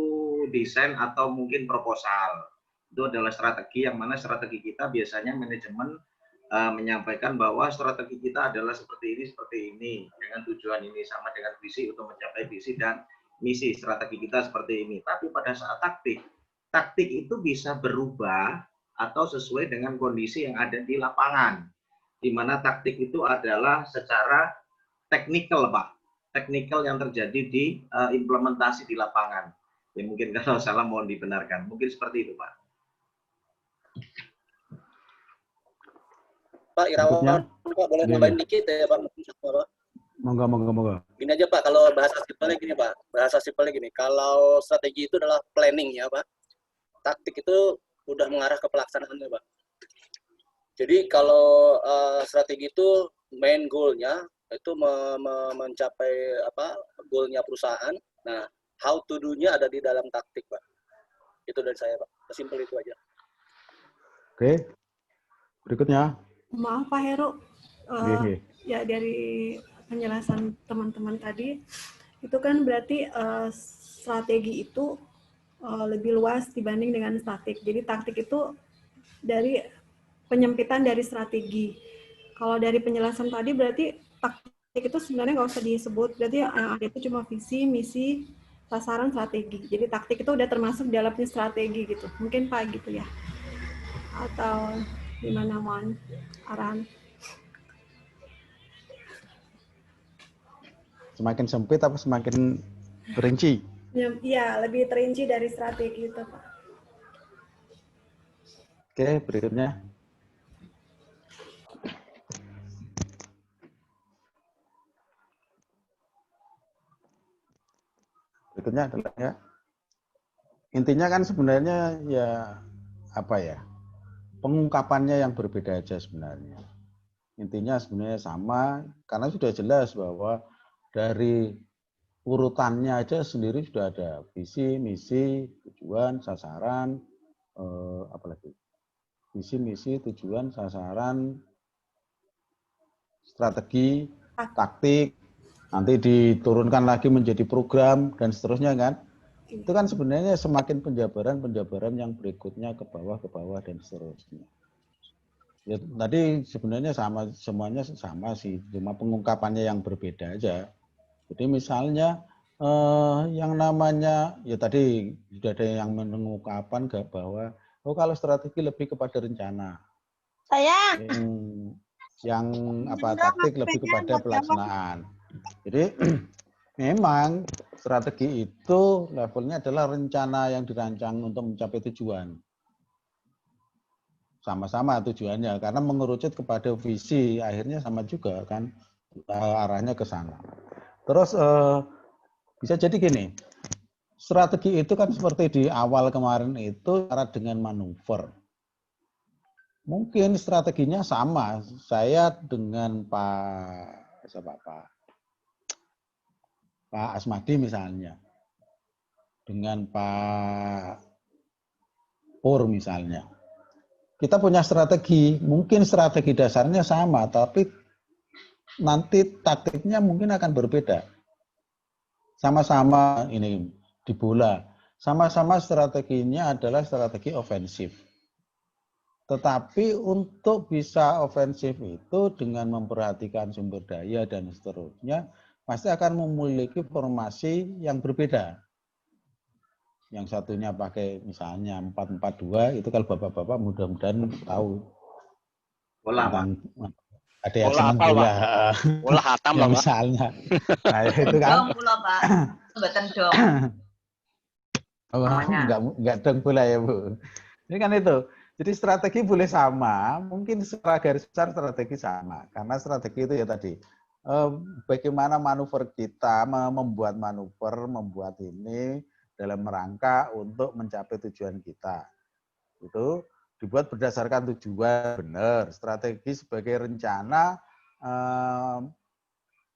desain atau mungkin proposal. Itu adalah strategi yang mana strategi kita biasanya manajemen menyampaikan bahwa strategi kita adalah seperti ini dengan tujuan ini sama dengan visi untuk mencapai visi dan misi strategi kita seperti ini. Tapi pada saat taktik itu bisa berubah atau sesuai dengan kondisi yang ada di lapangan, di mana taktik itu adalah secara teknikal, Pak, teknikal yang terjadi di implementasi di lapangan. Ya mungkin kalau salah mohon dibenarkan, mungkin seperti itu, Pak. Pak Irawan, Pak boleh nambahin dikit ya Pak? Monggo. Gini aja Pak, kalau bahasa simpelnya gini Pak, kalau strategi itu adalah planning ya Pak, taktik itu udah mengarah ke pelaksanaannya Pak. Jadi kalau strategi itu main goal-nya itu mencapai goal-nya perusahaan. Nah, how to do-nya ada di dalam taktik Pak. Itu dari saya Pak, simpel itu aja. Oke, berikutnya. Maaf Pak Heru, ya dari penjelasan teman-teman tadi, itu kan berarti strategi itu lebih luas dibanding dengan taktik. Jadi taktik itu dari penyempitan dari strategi. Kalau dari penjelasan tadi berarti taktik itu sebenarnya nggak usah disebut, berarti yang ada itu cuma visi, misi, sasaran, strategi. Jadi taktik itu udah termasuk dalamnya strategi gitu. Mungkin Pak gitu ya. Atau gimana mohon arahan? Semakin sempit apa semakin rinci? Iya, lebih terinci dari strategi itu, Pak. Oke, berikutnya. Berikutnya adalah ya. Intinya kan sebenarnya ya apa ya? Pengungkapannya yang berbeda aja sebenarnya. Intinya sebenarnya sama karena sudah jelas bahwa dari urutannya aja sendiri sudah ada visi, misi, tujuan, sasaran, apalagi visi, misi, tujuan, sasaran, strategi, taktik, nanti diturunkan lagi menjadi program dan seterusnya kan. Itu kan sebenarnya semakin penjabaran yang berikutnya ke bawah dan seterusnya. Ya, tadi sebenarnya sama, semuanya sama sih, cuma pengungkapannya yang berbeda aja. Jadi misalnya yang namanya, ya tadi sudah ada yang mengungkapkan bahwa kalau strategi lebih kepada rencana. Yang taktik lebih kepada pelaksanaan. Jadi memang strategi itu levelnya adalah rencana yang dirancang untuk mencapai tujuan. Sama-sama tujuannya, karena mengerucut kepada visi, akhirnya sama juga kan, arahnya ke sana. Terus bisa jadi gini, strategi itu kan seperti di awal kemarin itu cara dengan manuver. Mungkin strateginya sama, saya dengan Pak Asmadi misalnya, dengan Pak Pur misalnya. Kita punya strategi, mungkin strategi dasarnya sama, tapi nanti taktiknya mungkin akan berbeda. Sama-sama ini di bola, sama-sama strateginya adalah strategi ofensif. Tetapi untuk bisa ofensif itu dengan memperhatikan sumber daya dan seterusnya, pasti akan memiliki formasi yang berbeda. Yang satunya pakai misalnya 4-4-2, itu kalau bapak-bapak mudah-mudahan tahu. Bola, Pak. Ada yang senang bola. Bola hatam lah, Pak. Misalnya. Nah, itu kan. Dong bola, Pak. Sebatan dong. Oh, enggak dong bola ya, Bu. Ini kan itu. Jadi strategi boleh sama, mungkin secara garis besar strategi sama. Karena strategi itu ya tadi, bagaimana manuver kita, membuat manuver, membuat ini dalam rangka untuk mencapai tujuan kita. Itu dibuat berdasarkan tujuan, benar. Strategi sebagai rencana,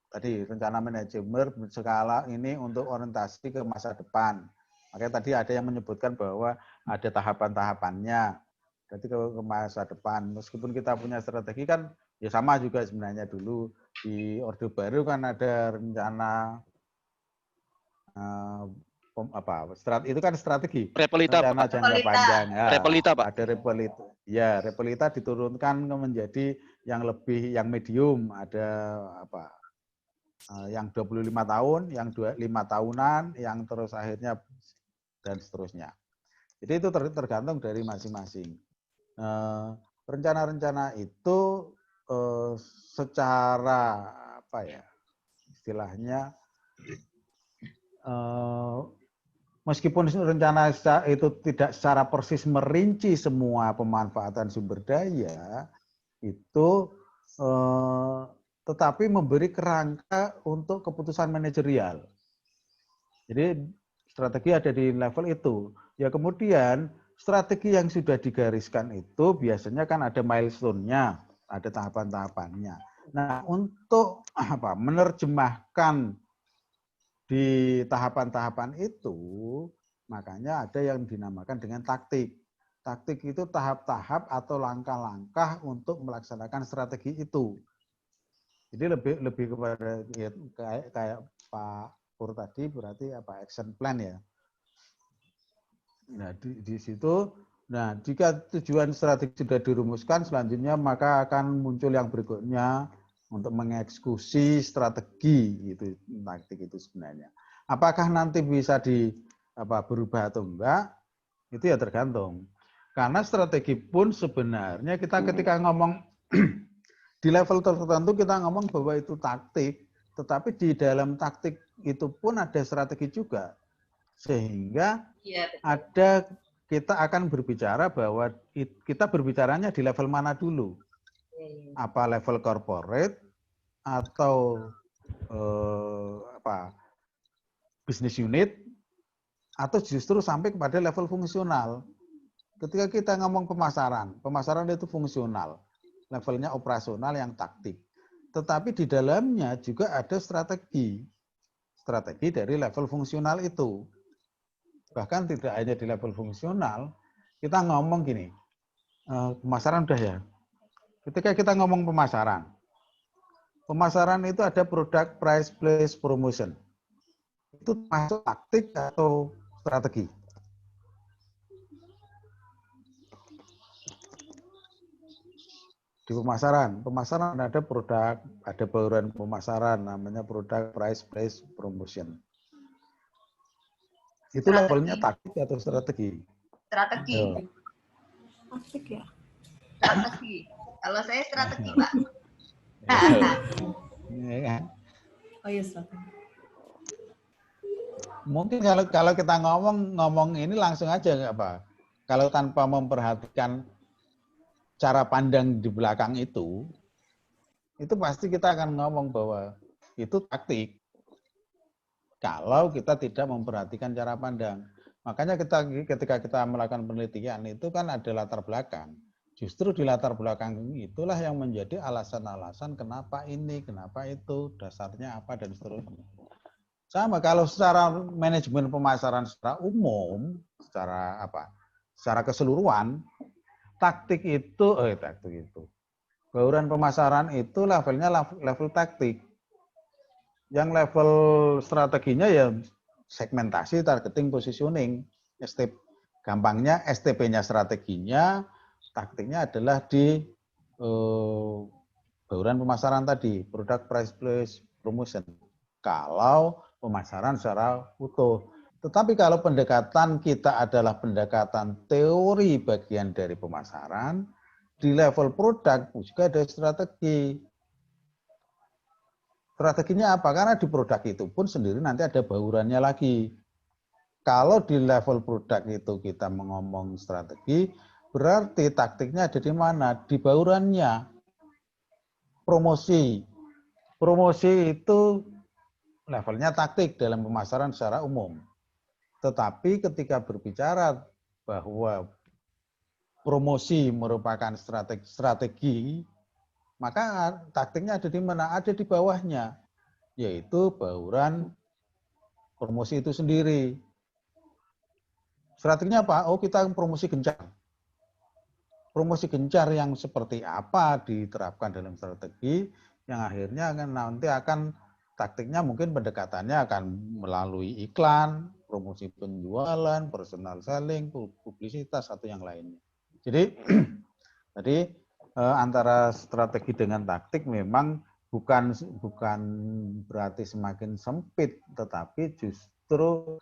tadi rencana manajemen skala ini untuk orientasi ke masa depan. Makanya tadi ada yang menyebutkan bahwa ada tahapan-tahapannya. Berarti ke masa depan. Meskipun kita punya strategi kan ya sama juga sebenarnya dulu di Orde Baru kan ada rencana itu kan strategi Repelita, rencana Pak. jangka Repelita. panjang ya. Repelita, Pak. Ada repelita. Ya, repelita diturunkan menjadi yang medium, ada yang 25 tahun, yang 5 tahunan, yang terus akhirnya dan seterusnya. Jadi itu tergantung dari masing-masing. Rencana-rencana itu secara istilahnya meskipun rencana itu tidak secara persis merinci semua pemanfaatan sumber daya, itu tetapi memberi kerangka untuk keputusan manajerial. Jadi strategi ada di level itu. Ya kemudian strategi yang sudah digariskan itu biasanya kan ada milestone-nya, ada tahapan-tahapannya. Nah, untuk menerjemahkan di tahapan-tahapan itu, makanya ada yang dinamakan dengan taktik. Taktik itu tahap-tahap atau langkah-langkah untuk melaksanakan strategi itu. Jadi lebih kepada ya, kayak Pak Pur tadi berarti action plan ya. Nah, di situ, nah jika tujuan strategi sudah dirumuskan, selanjutnya maka akan muncul yang berikutnya untuk mengeksekusi strategi itu, taktik itu sebenarnya. Apakah nanti bisa berubah atau enggak? Itu ya tergantung. Karena strategi pun sebenarnya kita ketika ngomong di level tertentu kita ngomong bahwa itu taktik, tetapi di dalam taktik itu pun ada strategi juga. Sehingga kita akan berbicara bahwa kita berbicaranya di level mana dulu. Apa level corporate atau bisnis unit atau justru sampai kepada level fungsional. Ketika kita ngomong pemasaran itu fungsional. Levelnya operasional yang taktik. Tetapi di dalamnya juga ada strategi dari level fungsional itu. Bahkan tidak hanya di level fungsional, kita ngomong gini, pemasaran udah ya. Ketika kita ngomong pemasaran itu ada product, price, place, promotion. Itu masuk taktik atau strategi? Di pemasaran ada produk, ada bauran pemasaran namanya produk, price, place, promotion. Itu levelnya taktik atau strategi? Strategi. Taktik ya. Strategi. Kalau saya strategi, Pak. Oh iya, strategi. Mungkin kalau kita ngomong ini langsung aja nggak apa? Kalau tanpa memperhatikan cara pandang di belakang itu pasti kita akan ngomong bahwa itu taktik. Kalau kita tidak memperhatikan cara pandang. Makanya ketika kita melakukan penelitian itu kan ada latar belakang. Justru di latar belakang itulah yang menjadi alasan-alasan kenapa ini, kenapa itu, dasarnya apa, dan seterusnya. Sama kalau secara manajemen pemasaran secara umum, secara keseluruhan, taktik itu, bauran pemasaran itu levelnya level taktik. Yang level strateginya ya segmentasi, targeting, positioning. Gampangnya STP-nya strateginya, taktiknya adalah di bauran pemasaran tadi, product, price, place, promotion. Kalau pemasaran secara utuh. Tetapi kalau pendekatan kita adalah pendekatan teori bagian dari pemasaran, di level produk juga ada strategi. Strateginya apa? Karena di produk itu pun sendiri nanti ada baurannya lagi. Kalau di level produk itu kita mengomong strategi, berarti taktiknya ada di mana? Di baurannya. Promosi. Promosi itu levelnya taktik dalam pemasaran secara umum. Tetapi ketika berbicara bahwa promosi merupakan strategi, maka taktiknya ada di mana? Ada di bawahnya, yaitu bauran promosi itu sendiri. Strateginya apa? Oh, kita promosi kencang. promosi gencar yang seperti apa diterapkan dalam strategi yang akhirnya nanti akan taktiknya mungkin pendekatannya akan melalui iklan, promosi penjualan, personal selling, publisitas atau yang lainnya. Jadi tadi antara strategi dengan taktik memang bukan berarti semakin sempit, tetapi justru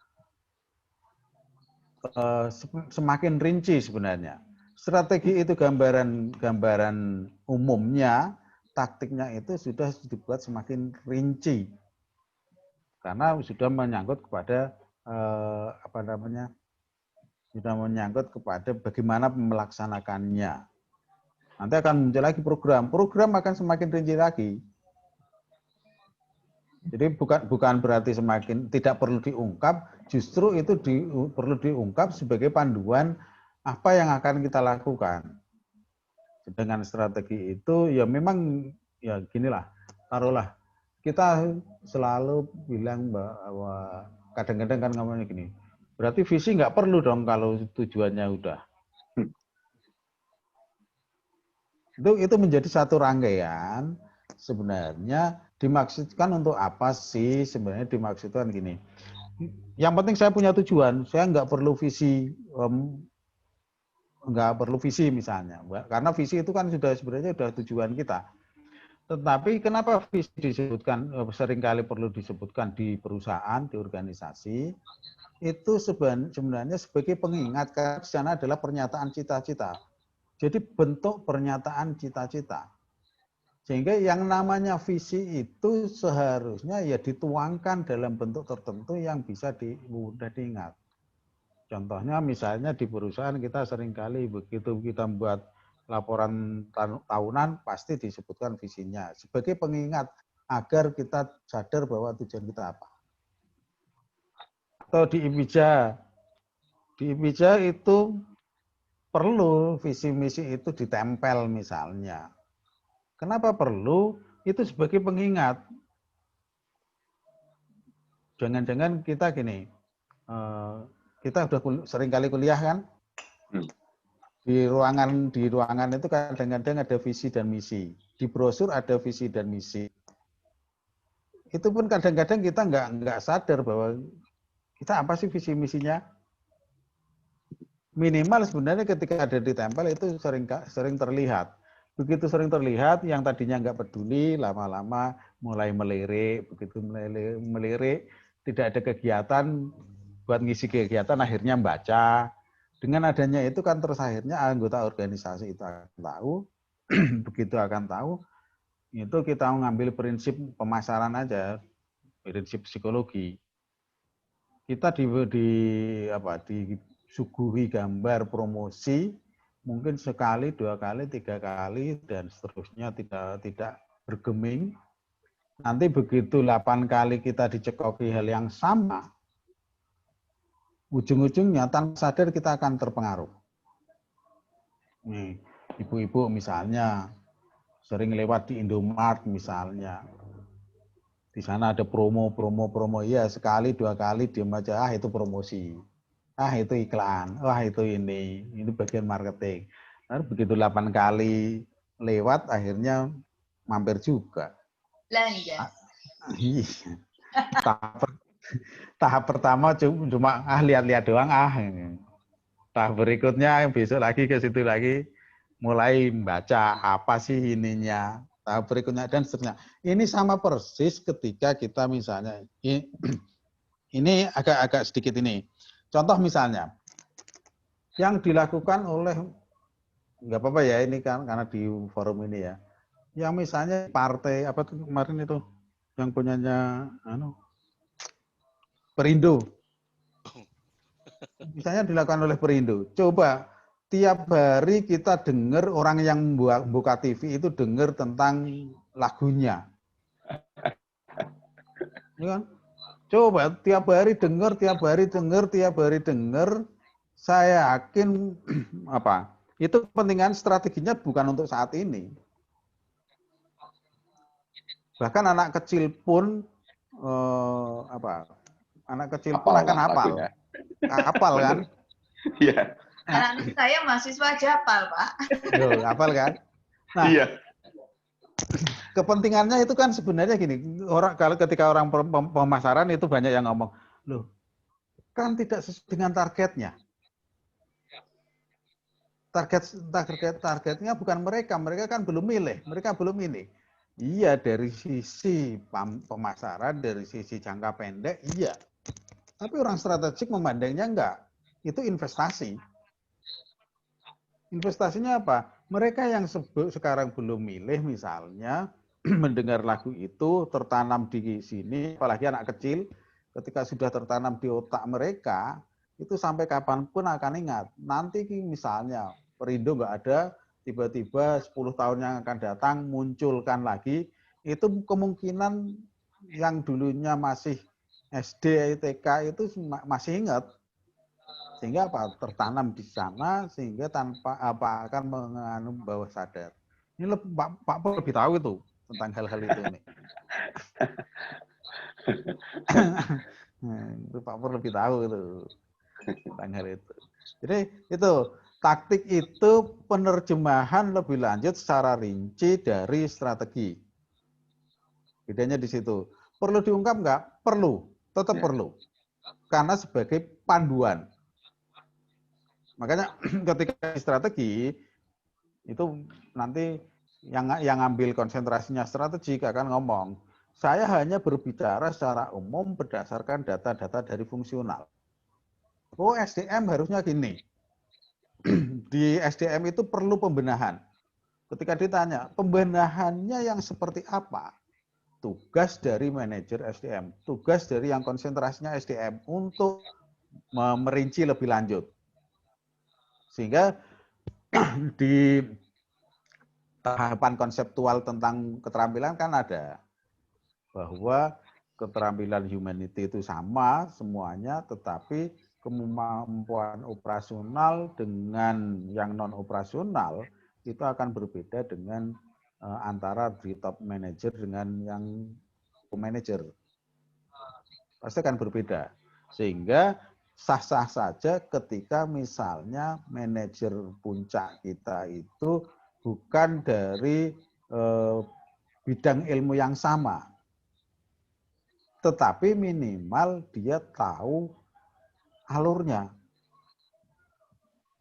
semakin rinci sebenarnya. Strategi itu gambaran umumnya, taktiknya itu sudah dibuat semakin rinci karena sudah menyangkut kepada sudah menyangkut kepada bagaimana melaksanakannya. Nanti akan muncul lagi program akan semakin rinci lagi. Jadi bukan berarti semakin tidak perlu diungkap, justru itu perlu diungkap sebagai panduan apa yang akan kita lakukan. Dengan strategi itu ya memang ya ginilah, taruhlah kita selalu bilang bahwa kadang-kadang kan ngomongnya gini, berarti visi nggak perlu dong kalau tujuannya udah. Itu menjadi satu rangkaian. Sebenarnya dimaksudkan untuk apa sih? Sebenarnya dimaksudkan gini. Yang penting saya punya tujuan. Saya nggak perlu visi, misalnya. Karena visi itu kan sebenarnya sudah tujuan kita. Tetapi kenapa visi disebutkan seringkali perlu disebutkan di perusahaan, di organisasi? Itu sebenarnya sebagai pengingat karena di sana adalah pernyataan cita-cita. Jadi bentuk pernyataan cita-cita. Sehingga yang namanya visi itu seharusnya ya dituangkan dalam bentuk tertentu yang bisa mudah diingat. Contohnya misalnya di perusahaan kita seringkali begitu kita membuat laporan tahunan pasti disebutkan visinya. Sebagai pengingat agar kita sadar bahwa tujuan kita apa. Atau di IPIJA itu perlu visi misi itu ditempel misalnya. Kenapa perlu? Itu sebagai pengingat. Jangan-jangan kita gini, kita udah sering kali kuliah kan? Di ruangan itu kadang-kadang ada visi dan misi. Di brosur ada visi dan misi. Itu pun kadang-kadang kita nggak sadar bahwa kita apa sih visi misinya. Minimal sebenarnya ketika ada ditempel itu sering terlihat. Begitu sering terlihat, yang tadinya nggak peduli, lama-lama mulai melirik. Begitu melirik, tidak ada kegiatan, buat ngisi kegiatan akhirnya membaca. Dengan adanya itu kan terus akhirnya anggota organisasi itu akan tahu, begitu akan tahu, itu kita mengambil prinsip pemasaran aja, prinsip psikologi. Kita disuguhi gambar promosi, mungkin sekali, 2 kali, 3 kali, dan seterusnya tidak bergeming. Nanti begitu 8 kali kita dicekoki hal yang sama, ujung-ujungnya tanpa sadar kita akan terpengaruh. Nih, ibu-ibu misalnya sering lewat di Indomart misalnya. Di sana ada promo, ya sekali, 2 kali diam aja, itu promosi. Itu iklan, itu ini bagian marketing. Lalu begitu 8 kali lewat, akhirnya mampir juga. Belanja. Tahap pertama cuma lihat-lihat doang. Tahap berikutnya besok lagi ke situ lagi, mulai membaca apa sih ininya. Tahap berikutnya dan seterusnya. Ini sama persis ketika kita misalnya, ini agak sedikit ini. Contoh misalnya, yang dilakukan oleh, nggak apa-apa ya ini kan karena di forum ini ya, yang misalnya partai apa tuh kemarin itu yang punyanya Perindo, misalnya dilakukan oleh Perindo. Coba tiap hari kita dengar orang yang buka TV itu dengar tentang lagunya, ya kan? Coba tiap hari dengar, saya yakin itu kepentingan strateginya bukan untuk saat ini. Bahkan anak kecil pun anak kecil pun akan hafal. Hafal kan? Iya. Anak saya mahasiswa Japal, Pak. Loh, hafal kan? Nah, Iya. kepentingannya itu kan sebenarnya gini, kalau ketika orang pemasaran itu banyak yang ngomong, loh, kan tidak sesuai dengan targetnya. Targetnya bukan mereka kan belum milih, mereka belum ini. Iya, dari sisi pemasaran, dari sisi jangka pendek, iya. Tapi orang strategik memandangnya enggak. Itu investasi. Investasinya apa? Mereka yang sekarang belum milih misalnya, mendengar lagu itu, tertanam di sini, apalagi anak kecil, ketika sudah tertanam di otak mereka, itu sampai kapanpun akan ingat. Nanti misalnya, Perindo nggak ada, tiba-tiba 10 tahun yang akan datang, munculkan lagi, itu kemungkinan yang dulunya masih SD, TK itu masih ingat. Sehingga apa? Tertanam di sana, sehingga tanpa apa akan mengandung bawah sadar. Ini Pak Pol lebih tahu itu tentang hal-hal itu nih. Pak Pur lebih tahu itu tentang hal itu. Jadi itu taktik itu penerjemahan lebih lanjut secara rinci dari strategi. Bedanya di situ. Perlu diungkap nggak? Perlu, tetap perlu. Karena sebagai panduan. Makanya ketika strategi itu nanti yang ambil konsentrasinya strategik akan ngomong, saya hanya berbicara secara umum berdasarkan data-data dari fungsional. Oh, SDM harusnya gini. Di SDM itu perlu pembenahan. Ketika ditanya, pembenahannya yang seperti apa? Tugas dari manajer SDM, tugas dari yang konsentrasinya SDM untuk merinci lebih lanjut. Sehingga di tahapan konseptual tentang keterampilan kan ada bahwa keterampilan humanity itu sama semuanya, tetapi kemampuan operasional dengan yang non operasional itu akan berbeda dengan antara di top manager dengan yang manager. Pasti akan berbeda. Sehingga sah-sah saja ketika misalnya manajer puncak kita itu bukan dari bidang ilmu yang sama. Tetapi minimal dia tahu alurnya.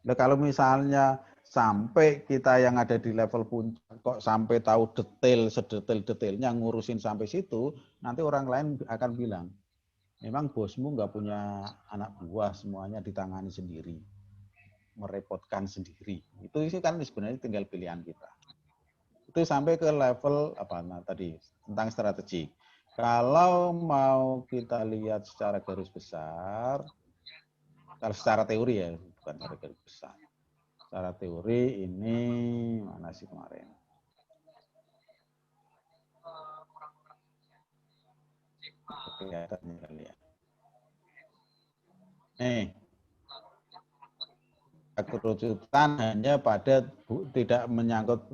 Nah, kalau misalnya sampai kita yang ada di level puncak kok sampai tahu detail, sedetail-detailnya ngurusin sampai situ, nanti orang lain akan bilang, memang bosmu nggak punya anak buah, semuanya ditangani sendiri, merepotkan sendiri. Itu sih kan sebenarnya tinggal pilihan kita. Itu sampai ke level apa tadi tentang strategi. Kalau mau kita lihat secara garis besar, kalau secara teori ya, bukan secara garis besar. Secara teori ini mana sih kemarin? Kelihatannya kali ya. Nih, kerucutan hanya pada tidak menyangkut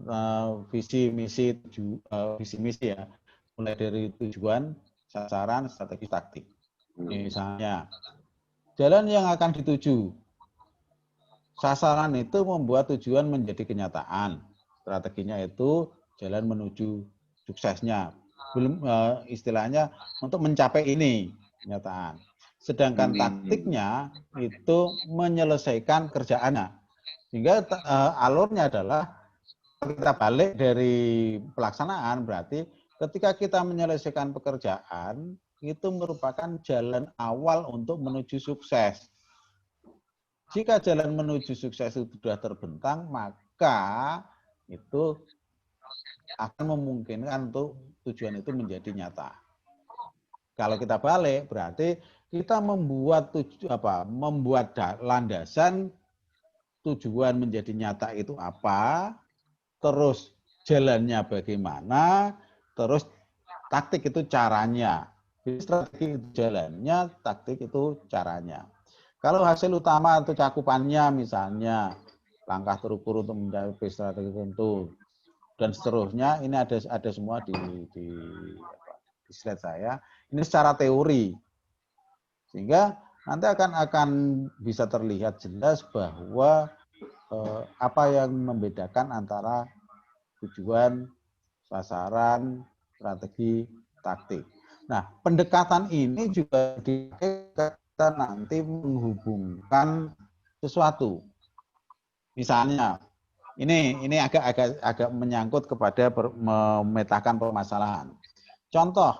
visi misi ya, mulai dari tujuan, sasaran, strategi, taktik. Misalnya jalan yang akan dituju, sasaran itu membuat tujuan menjadi kenyataan, strateginya itu jalan menuju suksesnya, belum istilahnya untuk mencapai ini kenyataan. Sedangkan taktiknya itu menyelesaikan kerjaannya. Sehingga alurnya adalah kita balik dari pelaksanaan, berarti ketika kita menyelesaikan pekerjaan, itu merupakan jalan awal untuk menuju sukses. Jika jalan menuju sukses itu sudah terbentang, maka itu akan memungkinkan untuk tujuan itu menjadi nyata. Kalau kita balik, berarti kita membuat landasan tujuan menjadi nyata itu apa, terus jalannya bagaimana, terus taktik itu caranya. Jadi strategi itu jalannya, taktik itu caranya. Kalau hasil utama atau cakupannya misalnya langkah terukur untuk mencapai strategi tertentu dan seterusnya, ini ada semua di slide saya. Ini secara teori. Sehingga nanti akan bisa terlihat jelas bahwa apa yang membedakan antara tujuan, sasaran, strategi, taktik. Nah, pendekatan ini juga kita nanti menghubungkan sesuatu. Misalnya, ini agak menyangkut kepada memetakan permasalahan. Contoh,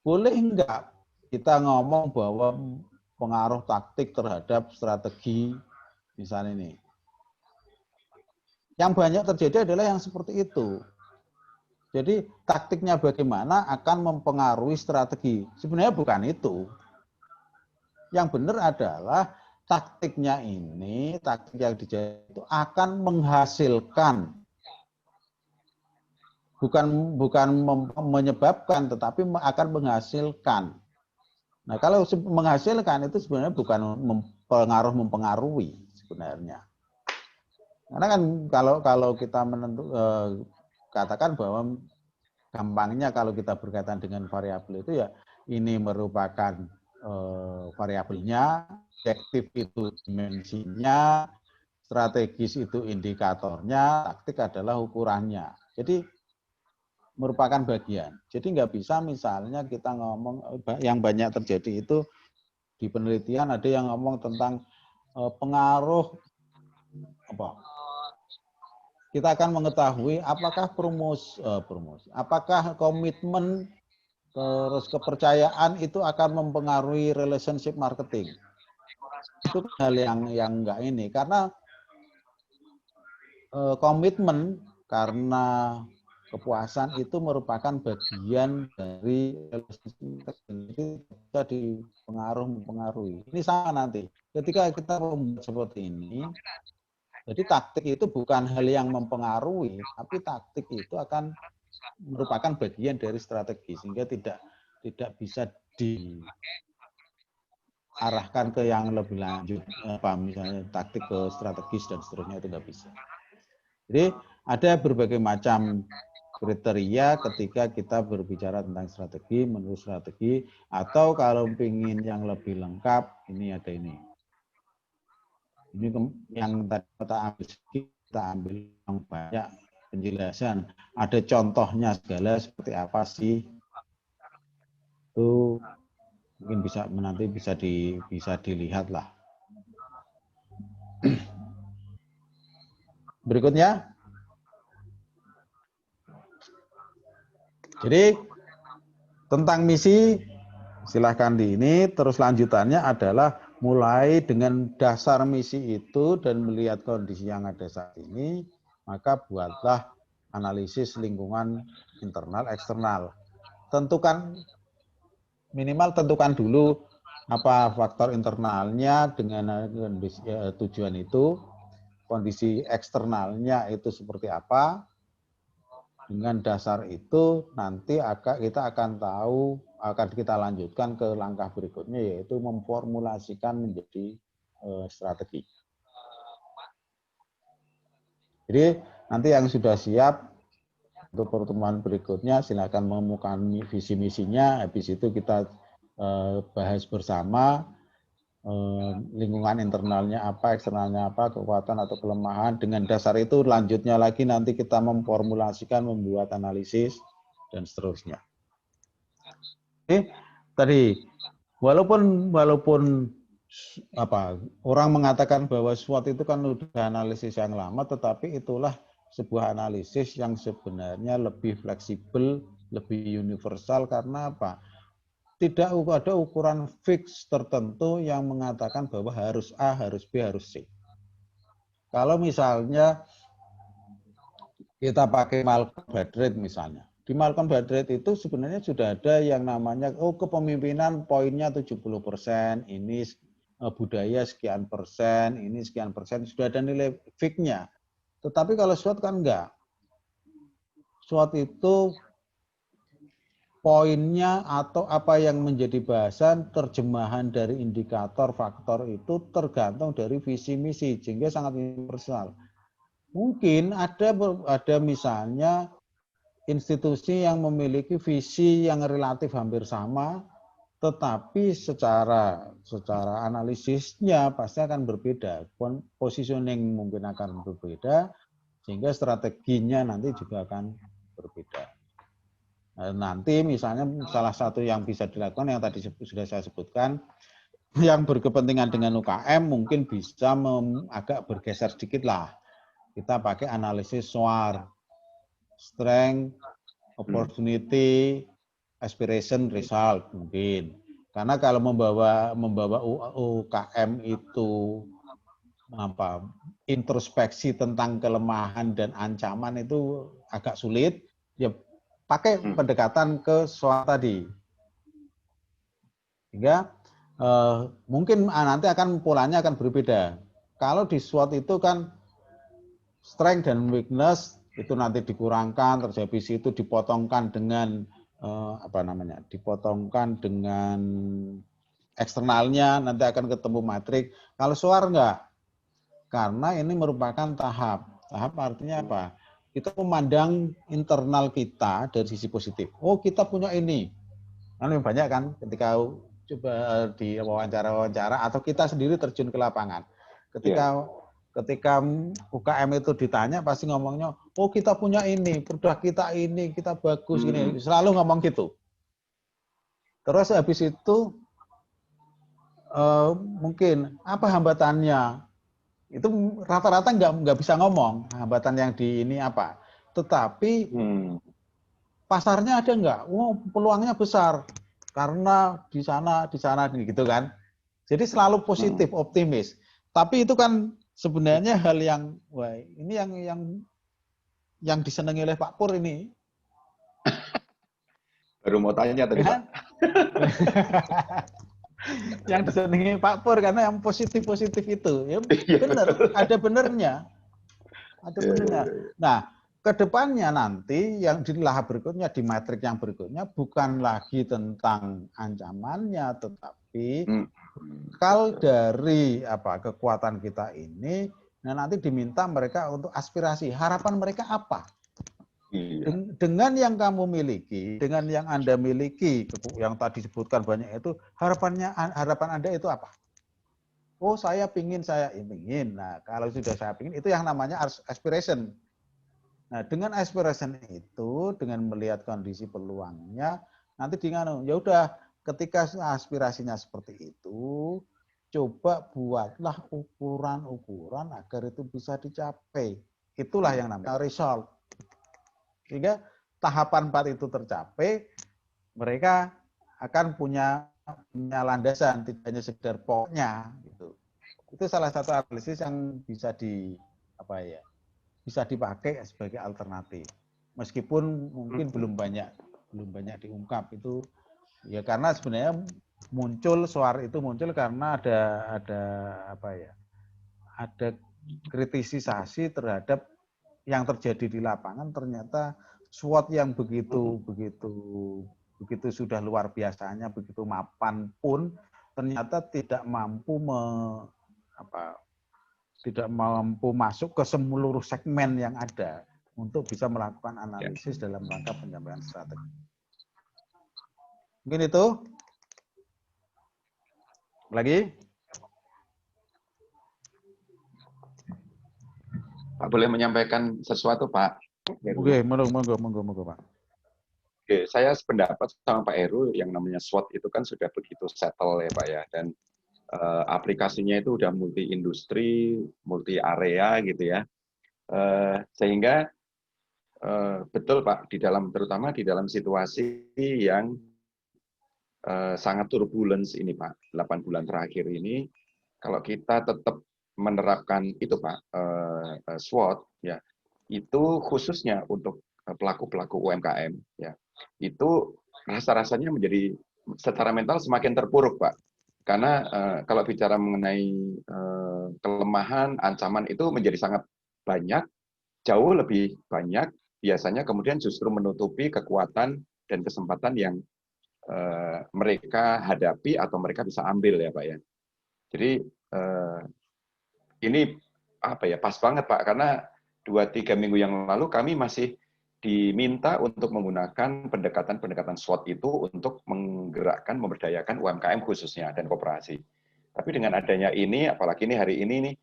boleh enggak kita ngomong bahwa pengaruh taktik terhadap strategi, misalnya ini. Yang banyak terjadi adalah yang seperti itu. Jadi taktiknya bagaimana akan mempengaruhi strategi. Sebenarnya bukan itu. Yang benar adalah taktiknya ini, taktik yang dijadikan itu akan menghasilkan. Bukan menyebabkan, tetapi akan menghasilkan. Nah, kalau menghasilkan itu sebenarnya bukan mempengaruhi sebenarnya. Karena kan kalau kita katakan bahwa gampangnya kalau kita berkaitan dengan variabel itu ya ini merupakan variabelnya, objektif itu dimensinya, strategis itu indikatornya, taktik adalah ukurannya. Jadi merupakan bagian. Jadi nggak bisa misalnya kita ngomong yang banyak terjadi itu di penelitian ada yang ngomong tentang pengaruh apa? Kita akan mengetahui apakah promosi, apakah komitmen terus kepercayaan itu akan mempengaruhi relationship marketing. Itu hal yang enggak ini karena komitmen karena kepuasan itu merupakan bagian dari relationship marketing, bisa mempengaruhi. Ini sama nanti. Ketika kita membuat seperti ini, jadi taktik itu bukan hal yang mempengaruhi, tapi taktik itu akan merupakan bagian dari strategi sehingga tidak bisa diarahkan ke yang lebih lanjut, misalnya taktik ke strategis dan seterusnya itu nggak bisa. Jadi ada berbagai macam kriteria ketika kita berbicara tentang strategi, menurut strategi, atau kalau ingin yang lebih lengkap ini ada ini. Ini yang kita ambil yang banyak penjelasan. Ada contohnya segala seperti apa sih? Itu mungkin nanti bisa dilihat lah. Berikutnya. Jadi tentang misi silahkan di ini, terus lanjutannya adalah mulai dengan dasar misi itu dan melihat kondisi yang ada saat ini, maka buatlah analisis lingkungan internal eksternal. Minimal tentukan dulu apa faktor internalnya dengan tujuan itu, kondisi eksternalnya itu seperti apa. Dengan dasar itu nanti kita akan tahu, akan kita lanjutkan ke langkah berikutnya yaitu memformulasikan menjadi strategi. Jadi nanti yang sudah siap untuk pertemuan berikutnya silakan menemukan visi misinya, habis itu kita bahas bersama lingkungan internalnya apa, eksternalnya apa, kekuatan atau kelemahan. Dengan dasar itu lanjutnya lagi nanti kita memformulasikan, membuat analisis dan seterusnya. Oke, tadi walaupun orang mengatakan bahwa SWOT itu kan udah analisis yang lama, tetapi itulah sebuah analisis yang sebenarnya lebih fleksibel, lebih universal karena apa? Tidak ada ukuran fix tertentu yang mengatakan bahwa harus A, harus B, harus C. Kalau misalnya kita pakai Malcolm Baldrige misalnya. Di Malcolm Baldrige itu sebenarnya sudah ada yang namanya, kepemimpinan poinnya 70%, ini budaya sekian persen, ini sekian persen, sudah ada nilai fix-nya. Tetapi kalau SWOT kan enggak. SWOT itu poinnya atau apa yang menjadi bahasan terjemahan dari indikator faktor itu tergantung dari visi misi sehingga sangat universal. Mungkin ada misalnya institusi yang memiliki visi yang relatif hampir sama tetapi secara analisisnya pasti akan berbeda, positioning mungkin akan berbeda, sehingga strateginya nanti juga akan berbeda. Nanti misalnya salah satu yang bisa dilakukan yang tadi sudah saya sebutkan, yang berkepentingan dengan UKM mungkin bisa agak bergeser sedikit lah. Kita pakai analisis SWOT, strength, opportunity, aspiration, result mungkin. Karena kalau membawa UKM itu introspeksi tentang kelemahan dan ancaman itu agak sulit, ya pakai pendekatan ke SWOT tadi. Sehingga mungkin nanti polanya akan berbeda. Kalau di SWOT itu kan strength dan weakness itu nanti dikurangkan, terus habis itu dipotongkan dengan dipotongkan dengan eksternalnya, nanti akan ketemu matrik. Kalau SWOT enggak, karena ini merupakan tahap. Tahap artinya apa? Kita memandang internal kita dari sisi positif. Oh, kita punya ini. Kan banyak kan ketika coba di wawancara-wawancara atau kita sendiri terjun ke lapangan. Ketika UKM itu ditanya pasti ngomongnya, oh kita punya ini, produk kita ini, kita bagus ini, selalu ngomong gitu. Terus habis itu mungkin apa hambatannya? Itu rata-rata nggak bisa ngomong hambatan yang di ini apa. Tetapi pasarnya ada nggak? Oh peluangnya besar karena di sana gitu kan. Jadi selalu positif, optimis. Tapi itu kan sebenarnya hal yang, wah ini yang disenangi oleh Pak Pur ini. Baru mau tanya tadi Pak. Yang disenangi Pak Pur karena yang positif itu. Ya benar, ada benernya. Ada benernya. Nah, kedepannya nanti yang di tahap berikutnya, di matrik yang berikutnya bukan lagi tentang ancamannya, tetapi kalau dari kekuatan kita ini, nah nanti diminta mereka untuk aspirasi, harapan mereka apa? Dengan yang kamu miliki, dengan yang Anda miliki, yang tadi disebutkan banyak itu, harapan Anda itu apa? Oh, saya ingin. Nah, kalau sudah saya ingin, itu yang namanya aspiration. Nah, dengan aspiration itu, dengan melihat kondisi peluangnya, nanti ya udah, ketika aspirasinya seperti itu, coba buatlah ukuran-ukuran agar itu bisa dicapai. Itulah yang namanya result. Sehingga tahapan 4 itu tercapai, mereka akan punya landasan, tidak hanya sekedar pokoknya. Gitu. Itu salah satu analisis yang bisa bisa dipakai sebagai alternatif. Meskipun mungkin belum banyak diungkap itu, ya karena sebenarnya suara itu muncul karena ada kritisisasi terhadap yang terjadi di lapangan. Ternyata SWOT yang begitu sudah luar biasanya, begitu mapan pun ternyata tidak mampu masuk ke seluruh segmen yang ada untuk bisa melakukan analisis dalam rangka penyampaian strategi. Mungkin itu. Lagi? Pak boleh menyampaikan sesuatu Pak? Oke, monggo Pak. Oke, saya sependapat sama Pak Heru, yang namanya SWOT itu kan sudah begitu settle ya Pak ya, dan aplikasinya itu udah multi industri, multi area gitu ya, sehingga betul Pak, terutama di dalam situasi yang sangat turbulence ini Pak, 8 bulan terakhir ini, kalau kita tetap menerapkan itu Pak, SWOT ya, itu khususnya untuk pelaku-pelaku UMKM ya, itu rasa-rasanya menjadi secara mental semakin terpuruk Pak, karena kalau bicara mengenai kelemahan, ancaman itu menjadi sangat banyak, jauh lebih banyak, biasanya kemudian justru menutupi kekuatan dan kesempatan yang mereka hadapi atau mereka bisa ambil ya Pak ya. Jadi ini pas banget Pak, karena 2-3 minggu yang lalu kami masih diminta untuk menggunakan pendekatan-pendekatan SWOT itu untuk menggerakkan, memberdayakan UMKM khususnya dan koperasi. Tapi dengan adanya ini, apalagi ini hari ini nih,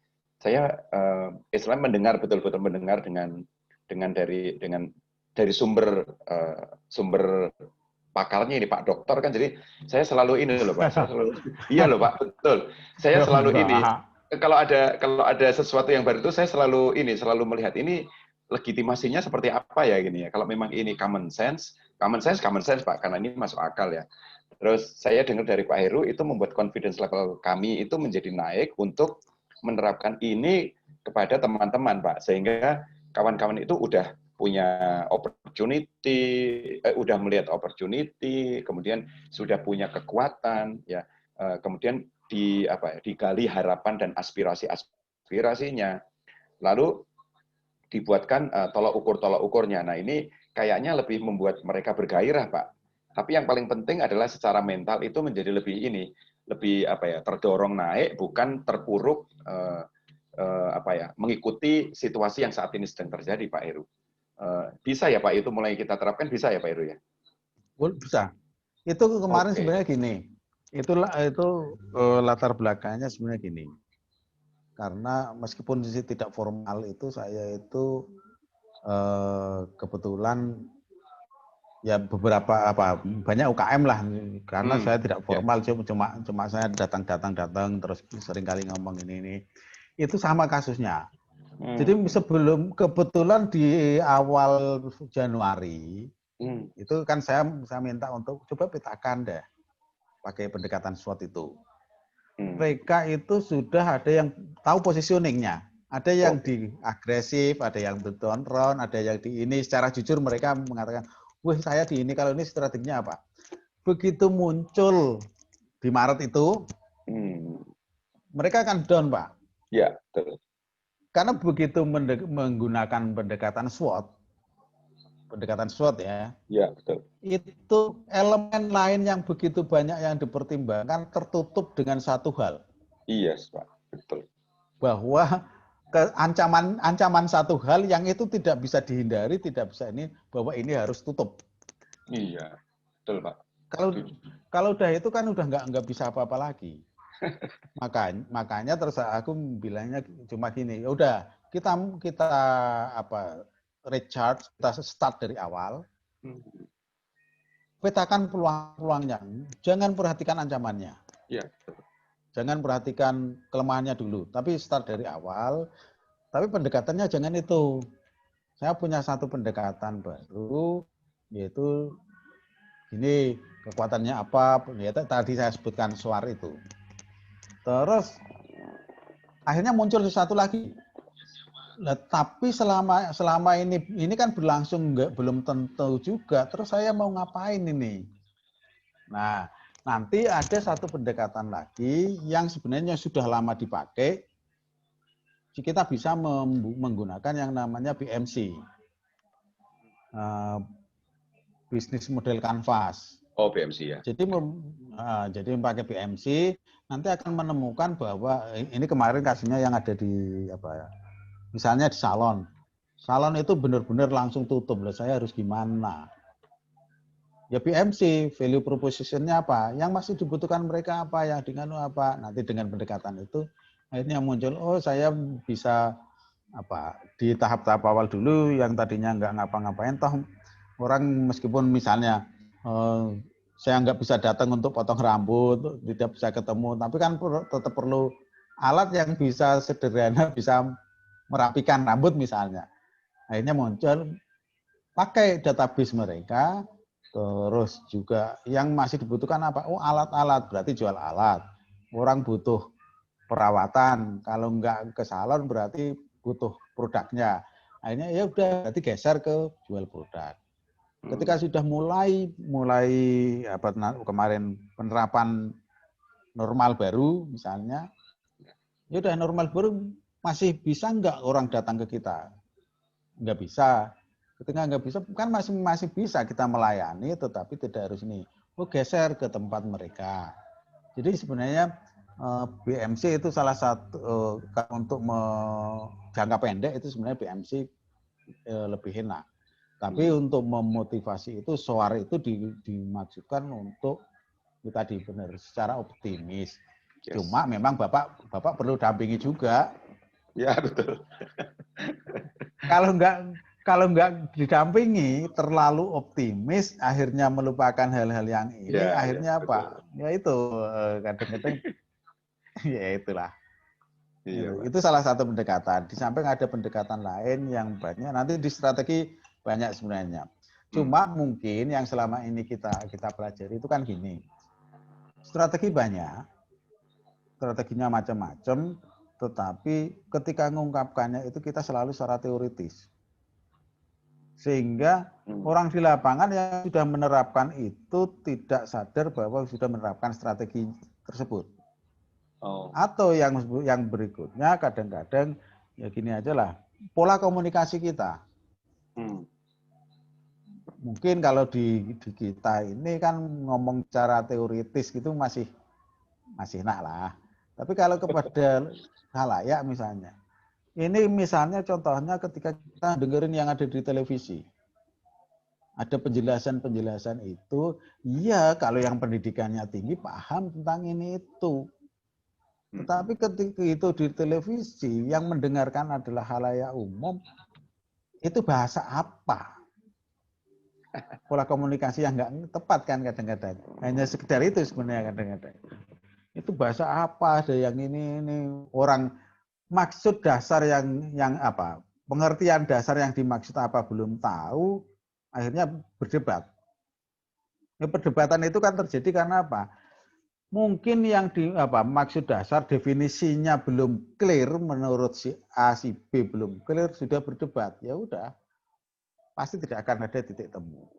saya Islam mendengar betul-betul mendengar dengan dari sumber pakarnya ini Pak Dokter kan, jadi saya selalu ini loh Pak, iya loh Pak, betul, saya selalu ini kalau ada sesuatu yang baru itu saya selalu melihat ini legitimasinya seperti apa ya gini ya. Kalau memang ini common sense Pak, karena ini masuk akal ya. Terus saya dengar dari Pak Heru itu membuat confidence level kami itu menjadi naik untuk menerapkan ini kepada teman-teman Pak, sehingga kawan-kawan itu udah punya opportunity, udah melihat opportunity, kemudian sudah punya kekuatan ya, kemudian digali harapan dan aspirasinya, lalu dibuatkan tolak ukurnya. Nah ini kayaknya lebih membuat mereka bergairah Pak. Tapi yang paling penting adalah secara mental itu menjadi lebih terdorong naik, bukan terpuruk mengikuti situasi yang saat ini sedang terjadi Pak Heru. Bisa ya Pak, itu mulai kita terapkan, bisa ya Pak Heru ya? Bisa. Itu kemarin Oke. sebenarnya gini. Itu latar belakangnya sebenarnya gini. Karena meskipun tidak formal itu saya itu kebetulan ya beberapa banyak UKM lah, karena saya tidak formal, cuma saya datang terus sering kali ngomong ini itu sama kasusnya. Jadi sebelum kebetulan di awal Januari itu kan saya minta untuk coba petakan deh pakai pendekatan SWOT itu. Mereka itu sudah ada yang tahu positioningnya, ada yang di agresif, ada yang down round, ada yang di ini. Secara jujur mereka mengatakan, wah saya di ini, kalau ini strateginya apa? Begitu muncul di Maret itu, mereka akan down Pak. Ya, betul. Karena begitu menggunakan pendekatan SWOT ya. Ya, betul. Itu elemen lain yang begitu banyak yang dipertimbangkan tertutup dengan satu hal. Iya, Pak. Betul. Bahwa ancaman satu hal yang itu tidak bisa dihindari, tidak bisa ini, bahwa ini harus tutup. Iya, betul Pak. Kalau udah itu kan udah nggak bisa apa-apa lagi. Makanya terus aku bilangnya cuma gini, ya udah kita recharge, kita start dari awal, petakan peluang-peluangnya, jangan perhatikan ancamannya, jangan perhatikan kelemahannya dulu, tapi start dari awal, tapi pendekatannya jangan itu. Saya punya satu pendekatan baru, yaitu ini kekuatannya apa, ya tadi saya sebutkan SWAR itu. Terus akhirnya muncul sesuatu lagi. Nah, tapi selama ini kan berlangsung belum tentu juga. Terus saya mau ngapain ini? Nah, nanti ada satu pendekatan lagi yang sebenarnya sudah lama dipakai. Kita bisa menggunakan yang namanya BMC, bisnis model canvas. Oh, BMC ya. Jadi pakai BMC nanti akan menemukan bahwa ini kemarin kasusnya yang ada di misalnya di salon itu benar-benar langsung tutup. Lah saya harus gimana? Ya BMC, value proposition-nya apa? Yang masih dibutuhkan mereka apa? Yang dengan apa? Nanti dengan pendekatan itu akhirnya muncul, oh saya bisa di tahap-tahap awal dulu yang tadinya nggak ngapa-ngapain, toh orang meskipun misalnya saya nggak bisa datang untuk potong rambut, tidak bisa ketemu, tapi kan tetap perlu alat yang bisa sederhana, bisa merapikan rambut misalnya. Akhirnya muncul pakai database mereka, terus juga yang masih dibutuhkan apa? Oh alat-alat, berarti jual alat. Orang butuh perawatan, kalau nggak ke salon berarti butuh produknya. Akhirnya ya udah, berarti geser ke jual produk. Ketika sudah mulai kemarin penerapan normal baru misalnya, ya udah normal baru masih bisa nggak orang datang ke kita? Nggak bisa. Ketika nggak bisa kan masih bisa kita melayani, tetapi tidak harus ini. Oh geser ke tempat mereka. Jadi sebenarnya BMC itu salah satu untuk jangka pendek itu sebenarnya BMC lebih enak. Tapi untuk memotivasi itu, SOAR itu dimaksudkan untuk itu tadi benar secara optimis. Yes. Cuma memang Bapak perlu dampingi juga. Ya, betul. Kalau nggak didampingi terlalu optimis, akhirnya melupakan hal-hal yang ini, Ya, akhirnya ya, apa? Ya itu kadang-kadang ya itulah. Iya, Pak. Itu salah satu pendekatan. Di samping ada pendekatan lain yang banyak. Nanti di strategi banyak sebenarnya. Cuma mungkin yang selama ini kita pelajari itu kan gini. Strategi banyak, strateginya macam-macam, tetapi ketika mengungkapkannya itu kita selalu secara teoritis. Sehingga orang di lapangan yang sudah menerapkan itu tidak sadar bahwa sudah menerapkan strategi tersebut. Oh. Atau yang berikutnya kadang-kadang ya gini aja lah, pola komunikasi kita. Mungkin kalau di kita ini kan ngomong secara teoritis gitu masih enak lah. Tapi kalau kepada khalayak misalnya, ini misalnya contohnya ketika kita dengerin yang ada di televisi, ada penjelasan-penjelasan itu, iya kalau yang pendidikannya tinggi paham tentang ini itu. Tetapi ketika itu di televisi yang mendengarkan adalah khalayak umum, itu bahasa apa? Pola komunikasi yang nggak tepat kan kadang-kadang. Hanya sekedar itu sebenarnya kadang-kadang. Itu bahasa apa? Ada yang ini orang maksud dasar yang apa? Pengertian dasar yang dimaksud apa belum tahu, akhirnya berdebat. Ya, perdebatan itu kan terjadi karena apa? Mungkin yang maksud dasar definisinya belum clear menurut si A si B belum clear sudah berdebat. Ya udah. Pasti tidak akan ada titik temu.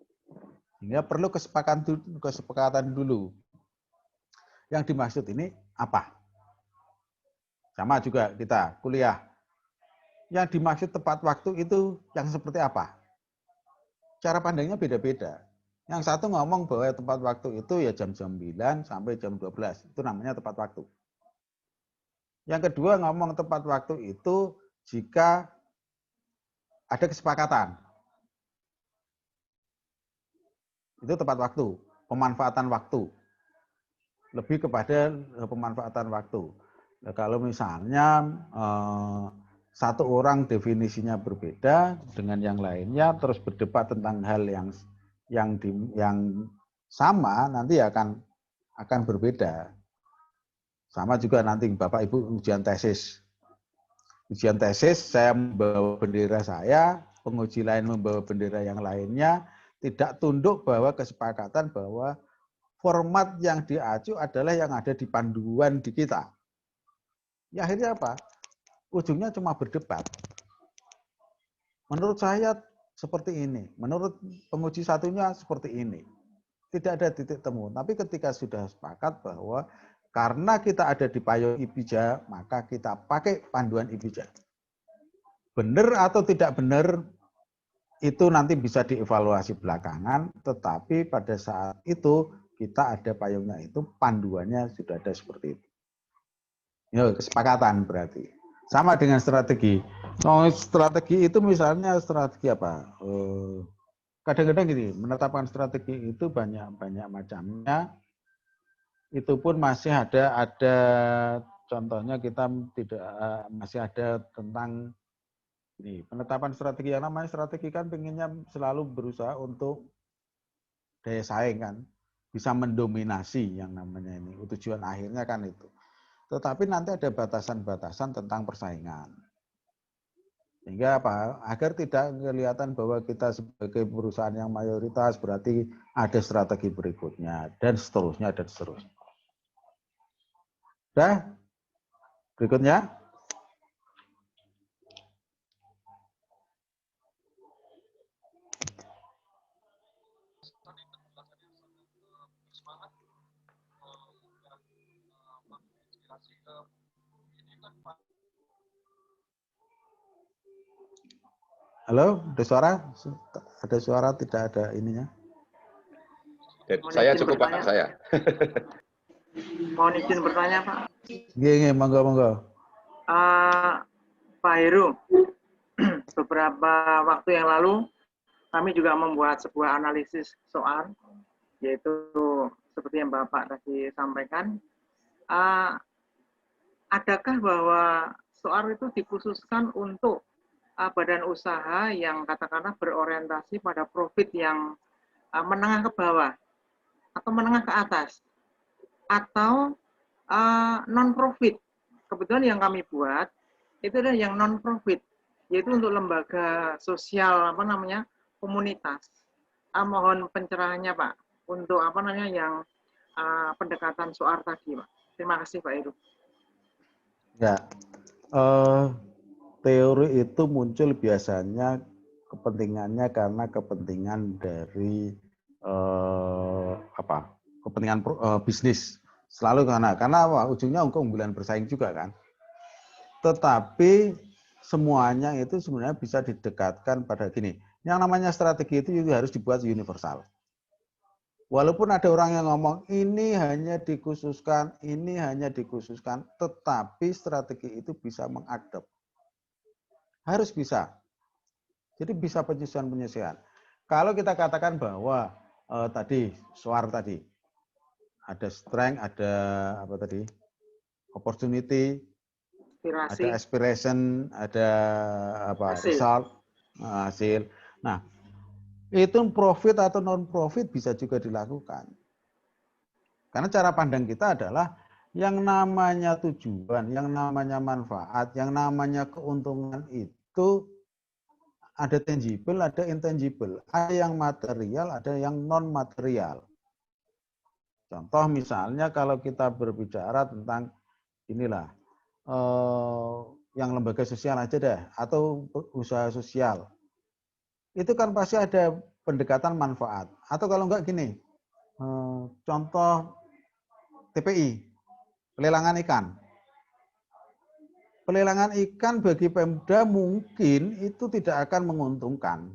Sehingga perlu kesepakatan dulu. Yang dimaksud ini apa? Sama juga kita kuliah. Yang dimaksud tepat waktu itu yang seperti apa? Cara pandangnya beda-beda. Yang satu ngomong bahwa tepat waktu itu ya jam 9 sampai jam 12. Itu namanya tepat waktu. Yang kedua ngomong tepat waktu itu jika ada kesepakatan. Itu tepat waktu, pemanfaatan waktu. Lebih kepada pemanfaatan waktu. Nah, kalau misalnya satu orang definisinya berbeda dengan yang lainnya, terus berdebat tentang hal yang sama, nanti akan berbeda. Sama juga nanti Bapak Ibu ujian tesis. Ujian tesis saya membawa bendera saya, penguji lain membawa bendera yang lainnya, tidak tunduk bahwa kesepakatan bahwa format yang diacu adalah yang ada di panduan di kita. Ya akhirnya apa? Ujungnya cuma berdebat. Menurut saya seperti ini, menurut penguji satunya seperti ini. Tidak ada titik temu. Tapi ketika sudah sepakat bahwa karena kita ada di payung IBIJA, maka kita pakai panduan IBIJA. Benar atau tidak benar, itu nanti bisa dievaluasi belakangan, tetapi pada saat itu kita ada payungnya itu, panduannya sudah ada seperti itu. Ya, kesepakatan berarti. Sama dengan strategi. Strategi itu misalnya strategi apa? Kadang-kadang gini, menetapkan strategi itu banyak macamnya. Itu pun masih ada contohnya kita tidak masih ada tentang ini penetapan strategi. Yang namanya strategi kan pengennya selalu berusaha untuk daya saing kan, bisa mendominasi yang namanya ini. Tujuan akhirnya kan itu. Tetapi nanti ada batasan-batasan tentang persaingan. Sehingga apa? Agar tidak kelihatan bahwa kita sebagai perusahaan yang mayoritas berarti ada strategi berikutnya dan seterusnya dan seterusnya. Sudah? Berikutnya. Halo, ada suara? Ada suara, tidak ada ininya? Saya cukup Pak, saya. Mohon izin bertanya, Pak. Iya, monggo. Pak Heru, beberapa waktu yang lalu kami juga membuat sebuah analisis soal, yaitu seperti yang Bapak tadi sampaikan, adakah bahwa soal itu dikhususkan untuk badan usaha yang katakanlah berorientasi pada profit yang menengah ke bawah atau menengah ke atas, atau non-profit. Kebetulan yang kami buat itu adalah yang non-profit, yaitu untuk lembaga sosial komunitas. Mohon pencerahannya Pak untuk yang pendekatan soal tadi Pak. Terima kasih Pak Heru. Ya, teori itu muncul biasanya kepentingannya karena kepentingan dari kepentingan bisnis. Selalu karena apa? Ujungnya keunggulan bersaing juga kan. Tetapi semuanya itu sebenarnya bisa didekatkan pada gini. Yang namanya strategi itu juga harus dibuat universal. Walaupun ada orang yang ngomong ini hanya dikhususkan, tetapi strategi itu bisa mengadop. Harus bisa. Jadi bisa penyesuaian. Kalau kita katakan bahwa tadi SWAR tadi ada strength, ada opportunity, Inspirasi. ada aspiration, ada result, hasil. Nah, itu profit atau non profit bisa juga dilakukan. Karena cara pandang kita adalah yang namanya tujuan, yang namanya manfaat, yang namanya keuntungan itu ada tangible, ada intangible, ada yang material, ada yang non material. Contoh misalnya kalau kita berbicara tentang inilah yang lembaga sosial aja deh, atau usaha sosial. Itu kan pasti ada pendekatan manfaat. Atau kalau enggak gini, contoh TPI, pelelangan ikan. Pelelangan ikan bagi Pemda mungkin itu tidak akan menguntungkan.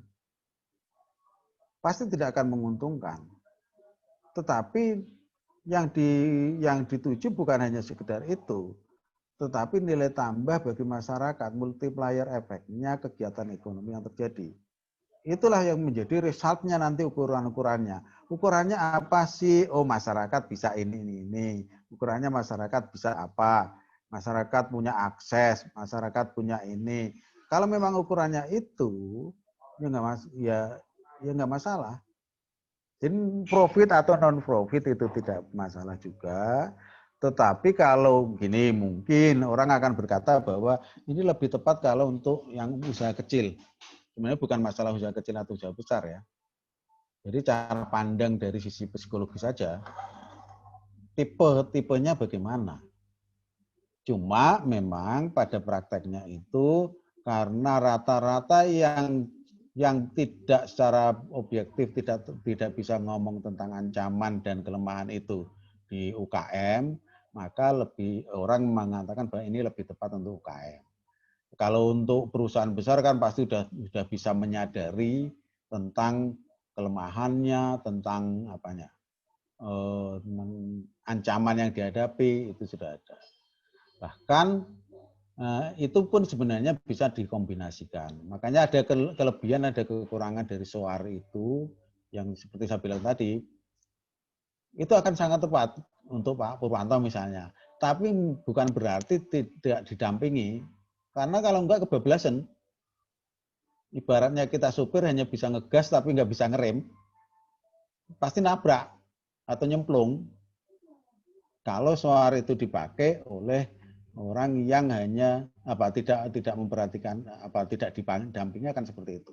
Pasti tidak akan menguntungkan. Tetapi yang dituju bukan hanya sekedar itu, tetapi nilai tambah bagi masyarakat, multiplier efeknya kegiatan ekonomi yang terjadi. Itulah yang menjadi resultnya nanti ukurannya. Ukurannya apa sih? Oh, masyarakat bisa ini. Ukurannya masyarakat bisa apa? Masyarakat punya akses, masyarakat punya ini. Kalau memang ukurannya itu, ya nggak masalah. Jadi profit atau non profit itu tidak masalah juga. Tetapi kalau gini mungkin orang akan berkata bahwa ini lebih tepat kalau untuk yang usaha kecil. Sebenarnya bukan masalah usaha kecil atau usaha besar ya. Jadi cara pandang dari sisi psikologis saja, tipenya bagaimana. Cuma memang pada prakteknya itu karena rata-rata yang tidak secara objektif tidak bisa ngomong tentang ancaman dan kelemahan itu di UKM, maka lebih orang mengatakan bahwa ini lebih tepat untuk UKM. Kalau untuk perusahaan besar kan pasti sudah bisa menyadari tentang kelemahannya, tentang ancaman yang dihadapi itu sudah ada. Bahkan itu pun sebenarnya bisa dikombinasikan. Makanya ada kelebihan, ada kekurangan dari SOAR itu yang seperti saya bilang tadi, itu akan sangat tepat untuk Pak Purwanto misalnya. Tapi bukan berarti tidak didampingi, karena kalau enggak kebablasan. Ibaratnya kita supir hanya bisa ngegas tapi nggak bisa ngerem, pasti nabrak atau nyemplung. Kalau SOAR itu dipakai oleh orang yang hanya tidak memperhatikan tidak didampingi akan seperti itu.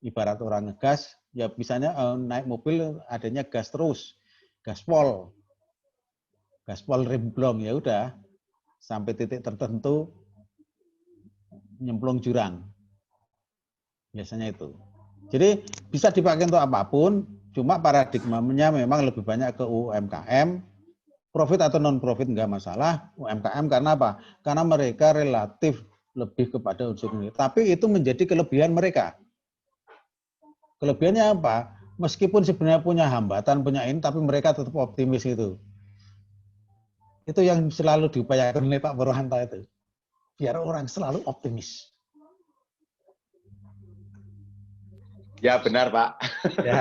Ibarat orang ngegas, ya misalnya naik mobil adanya gas terus, gaspol rem blong, ya udah sampai titik tertentu nyemplung jurang. Biasanya itu. Jadi bisa dipakai untuk apapun, cuma paradigmanya memang lebih banyak ke UMKM. Profit atau non-profit enggak masalah, UMKM karena apa? Karena mereka relatif lebih kepada unsur ini. Tapi itu menjadi kelebihan mereka. Kelebihannya apa? Meskipun sebenarnya punya hambatan, punya ini, tapi mereka tetap optimis itu. Itu yang selalu diupayakan oleh Pak Purwanto itu. Biar orang selalu optimis. Ya benar Pak. Ya,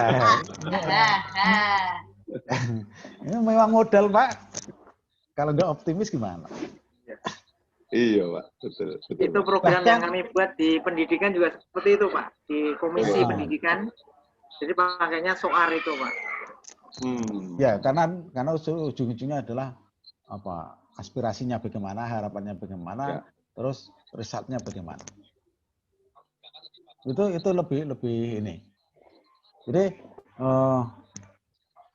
ini memang modal Pak. Kalau nggak optimis gimana? Iya Pak, betul. Itu Pak. program yang kami buat di pendidikan juga seperti itu Pak, di komisi Oh. pendidikan. Jadi pakainya SOAR itu Pak. Ya, karena ujung-ujungnya adalah apa? Aspirasinya bagaimana, harapannya bagaimana, Ya. terus resultnya bagaimana. Itu lebih ini. Jadi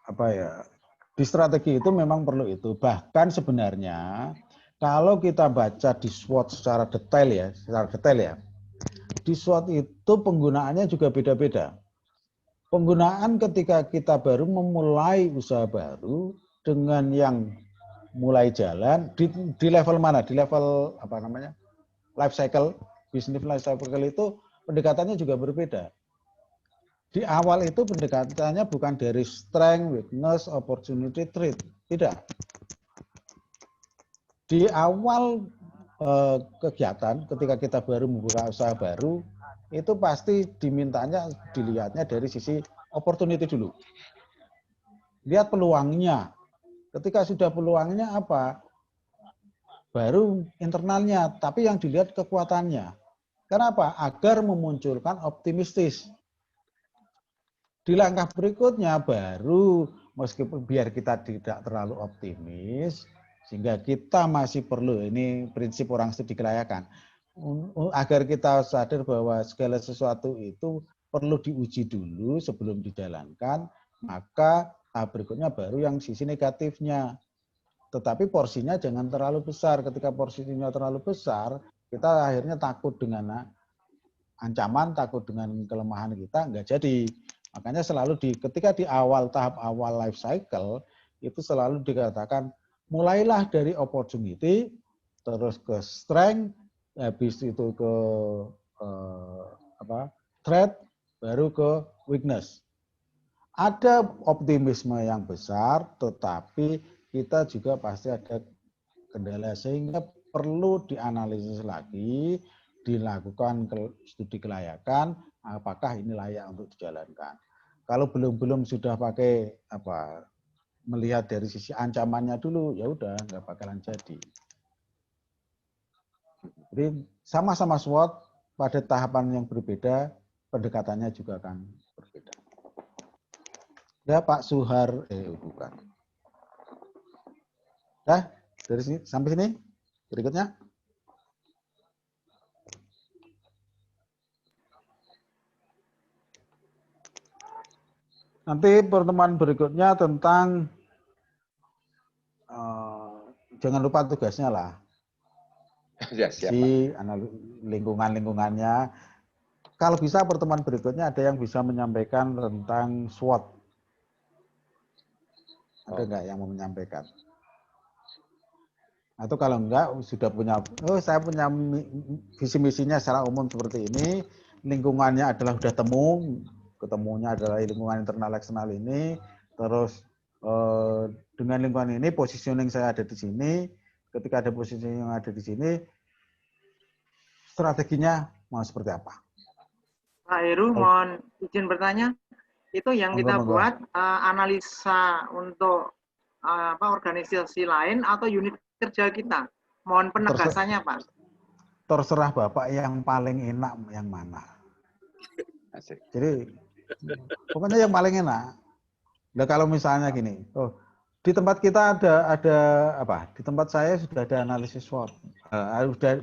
apa ya? Di strategi itu memang perlu itu. Bahkan sebenarnya kalau kita baca di SWOT secara detail ya, di SWOT itu penggunaannya juga beda-beda. Penggunaan ketika kita baru memulai usaha baru dengan yang mulai jalan di level mana? Di level apa namanya? Life cycle, business life cycle itu pendekatannya juga berbeda. Di awal itu pendekatannya bukan dari strength, weakness, opportunity, threat. Tidak. Di awal kegiatan ketika kita baru membuka usaha baru, itu pasti dilihatnya dari sisi opportunity dulu. Lihat peluangnya. Ketika sudah peluangnya apa? Baru internalnya, tapi yang dilihat kekuatannya. Kenapa? Agar memunculkan optimistis. Di langkah berikutnya baru meskipun biar kita tidak terlalu optimis, sehingga kita masih perlu, ini prinsip orang studi kelayakan, agar kita sadar bahwa segala sesuatu itu perlu diuji dulu sebelum dijalankan, maka tahap berikutnya baru yang sisi negatifnya. Tetapi porsinya jangan terlalu besar. Ketika porsinya terlalu besar, kita akhirnya takut dengan ancaman, takut dengan kelemahan kita, nggak jadi. Makanya selalu ketika di tahap awal life cycle, itu selalu dikatakan, mulailah dari opportunity, terus ke strength, habis itu ke threat, baru ke weakness. Ada optimisme yang besar, tetapi kita juga pasti ada kendala, sehingga perlu dianalisis lagi, dilakukan studi kelayakan, apakah ini layak untuk dijalankan. Kalau belum sudah pakai melihat dari sisi ancamannya dulu, ya udah nggak bakalan jadi. Jadi sama-sama SWOT pada tahapan yang berbeda, pendekatannya juga akan berbeda. Ya Pak Suhar, bukan. Ya, dari sini sampai sini. Berikutnya. Nanti pertemuan berikutnya tentang jangan lupa tugasnya lah. Ya, siap, si lingkungannya. Kalau bisa pertemuan berikutnya ada yang bisa menyampaikan tentang SWOT. Ada nggak yang mau menyampaikan? Atau kalau enggak sudah punya, saya punya visi misinya secara umum seperti ini, lingkungannya adalah udah ketemunya adalah lingkungan internal eksternal ini, terus dengan lingkungan ini positioning saya ada di sini, ketika ada positioning yang ada di sini, strateginya mau seperti apa? Pak Heru, mohon izin bertanya, itu yang kita buat analisa untuk organisasi lain atau unit kerja kita? Mohon penegasannya Pak. Terserah Bapak yang paling enak yang mana. Asik. Jadi pokoknya yang paling enak. Nah kalau misalnya gini, di tempat kita ada apa? Di tempat saya sudah ada analisis SWOT.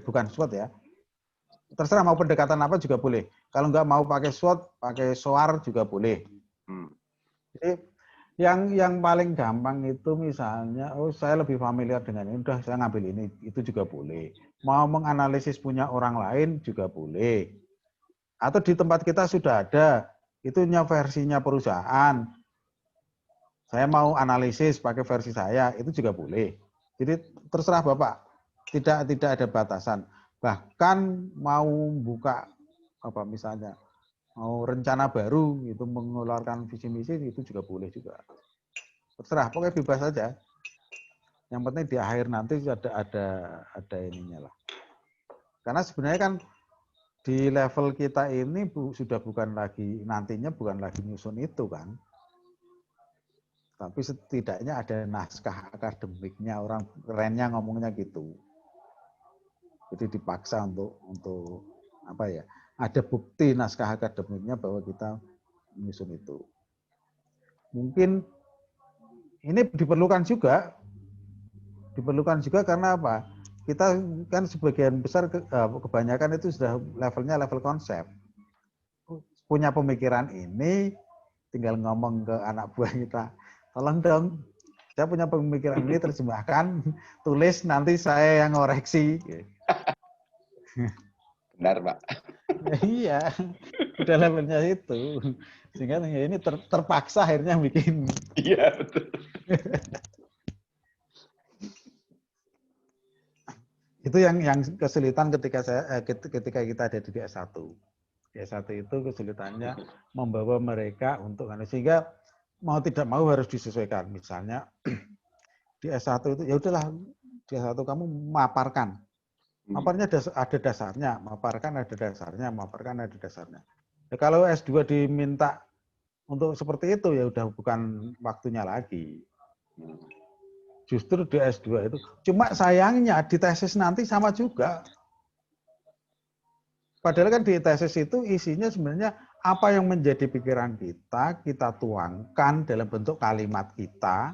Bukan SWOT ya. Terserah mau pendekatan apa juga boleh. Kalau nggak mau pakai SWOT, pakai SOAR juga boleh. Jadi yang paling gampang itu misalnya, saya lebih familiar dengan ini, udah saya ngambil ini, itu juga boleh. Mau menganalisis punya orang lain juga boleh. Atau di tempat kita sudah ada, itunya versinya perusahaan. Saya mau analisis pakai versi saya, itu juga boleh. Jadi terserah Bapak, tidak ada batasan. Bahkan mau buka apa misalnya, mau rencana baru itu mengeluarkan visi misi itu juga boleh juga. Terserah, pokoknya bebas saja. Yang penting di akhir nanti ada ininya lah. Karena sebenarnya kan di level kita ini sudah bukan lagi, nantinya bukan lagi nyusun itu kan. Tapi setidaknya ada naskah akademiknya, orang kerennya ngomongnya gitu. Jadi dipaksa untuk apa ya? Ada bukti naskah akademiknya bahwa kita menyusun itu. Mungkin ini diperlukan juga karena apa? Kita kan sebagian besar kebanyakan itu sudah levelnya level konsep. Punya pemikiran ini, tinggal ngomong ke anak buah kita, tolong dong, saya punya pemikiran ini, terjemahkan, tulis, nanti saya yang ngoreksi. Benar, Pak. Iya, udah levelnya itu. Sehingga ya ini terpaksa akhirnya bikin. Iya, betul. Itu yang kesulitan ketika kita ada di S1. Di S1 itu kesulitannya membawa mereka untuk, sehingga mau tidak mau harus disesuaikan. Misalnya di S1 itu ya udahlah, di S1 kamu maparkan. Maparnya ada dasarnya, maparkan ada dasarnya. Ya, kalau S2 diminta untuk seperti itu ya udah bukan waktunya lagi. Justru di S2 itu, cuma sayangnya di tesis nanti sama juga. Padahal kan di tesis itu isinya sebenarnya apa yang menjadi pikiran kita tuangkan dalam bentuk kalimat kita.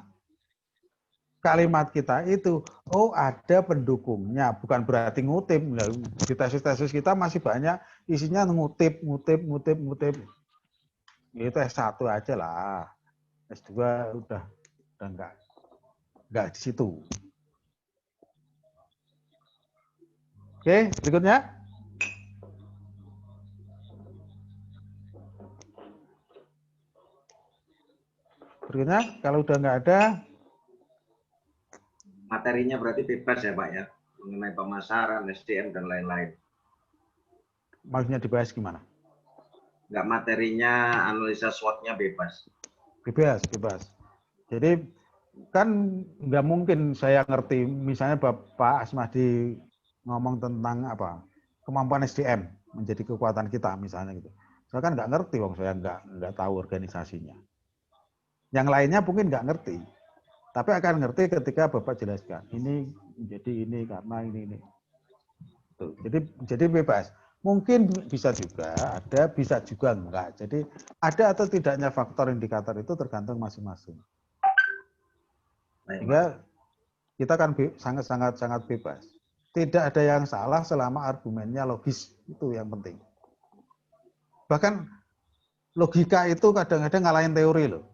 Kalimat kita itu, oh ada pendukungnya, bukan berarti ngutip. Nah, di tesis-tesis kita masih banyak isinya ngutip. Itu S1 aja lah. S2 udah enggak di situ. Oke, berikutnya. Berikutnya, kalau udah nggak ada, Materinya berarti bebas ya Pak ya, mengenai pemasaran, SDM, dan lain-lain. maksudnya dibahas gimana? Nggak, materinya, analisa SWOT-nya bebas. Bebas. Jadi kan nggak mungkin saya ngerti, misalnya Bapak Asmadi ngomong tentang apa kemampuan SDM menjadi kekuatan kita misalnya gitu. Saya kan nggak ngerti, wong saya nggak tahu organisasinya. Yang lainnya mungkin nggak ngerti, tapi akan ngerti ketika Bapak jelaskan. Ini menjadi ini karena ini. Tuh, jadi bebas. Mungkin bisa juga ada, bisa juga enggak. Jadi ada atau tidaknya faktor indikator itu tergantung masing-masing. Sehingga kita kan sangat bebas. Tidak ada yang salah selama argumennya logis, itu yang penting. Bahkan logika itu kadang-kadang ngalahin teori loh.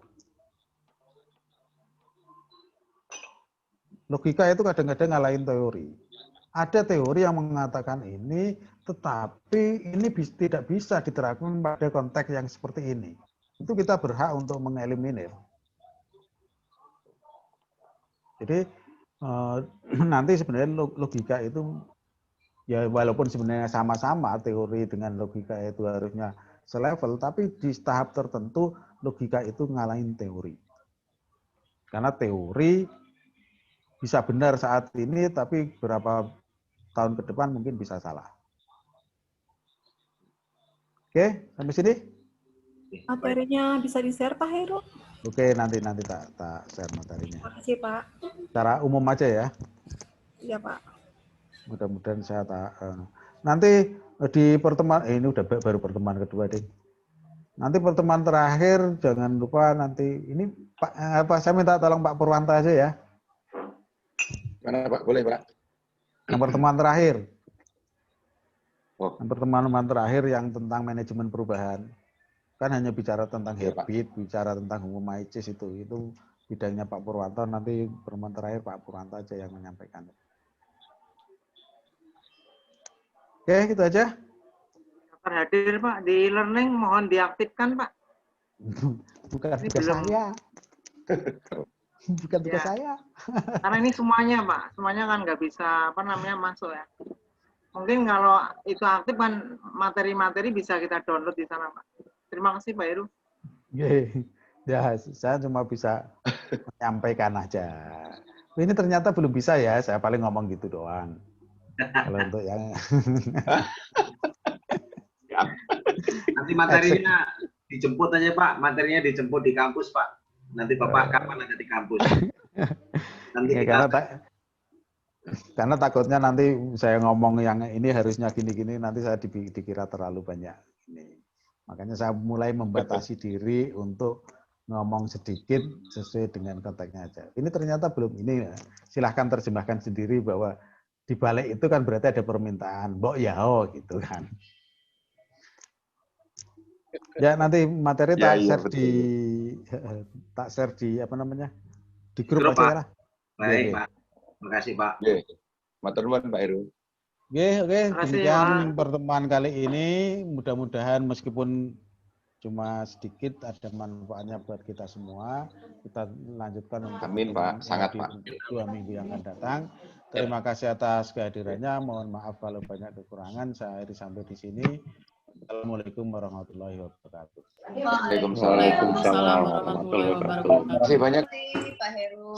Logika itu kadang-kadang ngalahin teori. Ada teori yang mengatakan ini, tetapi ini tidak bisa diterapkan pada konteks yang seperti ini. Itu kita berhak untuk mengeliminir. Jadi nanti sebenarnya logika itu, ya walaupun sebenarnya sama-sama teori dengan logika itu harusnya selevel, tapi di tahap tertentu logika itu ngalahin teori. Karena teori bisa benar saat ini, tapi beberapa tahun ke depan mungkin bisa salah. Oke, sampai sini? Materinya bisa di-share Pak Heru? Oke, nanti tak share materinya. Terima kasih Pak. Secara umum aja ya. Iya Pak. Mudah-mudahan saya nanti di pertemuan ini udah baru pertemuan kedua deh. Nanti pertemuan terakhir jangan lupa nanti ini Pak saya minta tolong Pak Purwanto aja ya. Mana Pak? Boleh Pak? Yang pertemuan terakhir. Oh. Yang pertemuan terakhir yang tentang manajemen perubahan. Kan hanya bicara tentang Ya, habit, bicara tentang hukum ICIS itu bidangnya Pak Purwanto. Nanti pertemuan terakhir Pak Purwanto aja yang menyampaikan. Oke, gitu aja. Hadir Pak di e-learning, mohon diaktifkan Pak. Bukan Ini tugas belum. saya. Bukan tugas Ya. saya. Karena ini semuanya Pak, semuanya kan nggak bisa masuk ya. Mungkin kalau itu aktif kan materi-materi bisa kita download di sana Pak. Terima kasih Pak Heru. Ya, saya cuma bisa menyampaikan aja. Ini ternyata belum bisa ya, saya paling ngomong gitu doang. Kalau untuk yang Nanti materinya dijemput aja Pak, materinya dijemput di kampus Pak. Nanti Bapak kapan ada di kampus? Nanti Ya, kita karena takutnya nanti saya ngomong yang ini harusnya gini-gini, nanti saya dikira terlalu banyak. Ini. Makanya saya mulai membatasi diri untuk ngomong sedikit sesuai dengan konteksnya aja. Ini ternyata belum ini. Silahkan terjemahkan sendiri bahwa di balik itu kan berarti ada permintaan. Mbok ya gitu kan. Ya nanti materi Ya, tak iya, share betul. tak share di apa namanya? Di grup Grup, aja Pak. lah. baik Oke. Pak. Terima kasih Pak. Oke. Matur nuwun Pak Heru. Oke, kasih, demikian Pak. pertemuan kali ini. Mudah-mudahan meskipun cuma sedikit ada manfaatnya buat kita semua. Kita lanjutkan untuk Amin, Pak. Sangat, Pak. 2 minggu yang akan datang. Terima kasih atas kehadirannya. Mohon maaf kalau banyak kekurangan. Saya akhiri sampai di sini. Assalamualaikum warahmatullahi wabarakatuh. Waalaikumsalam. Waalaikumsalam warahmatullahi wabarakatuh. Terima kasih banyak. Terima kasih Pak Heru.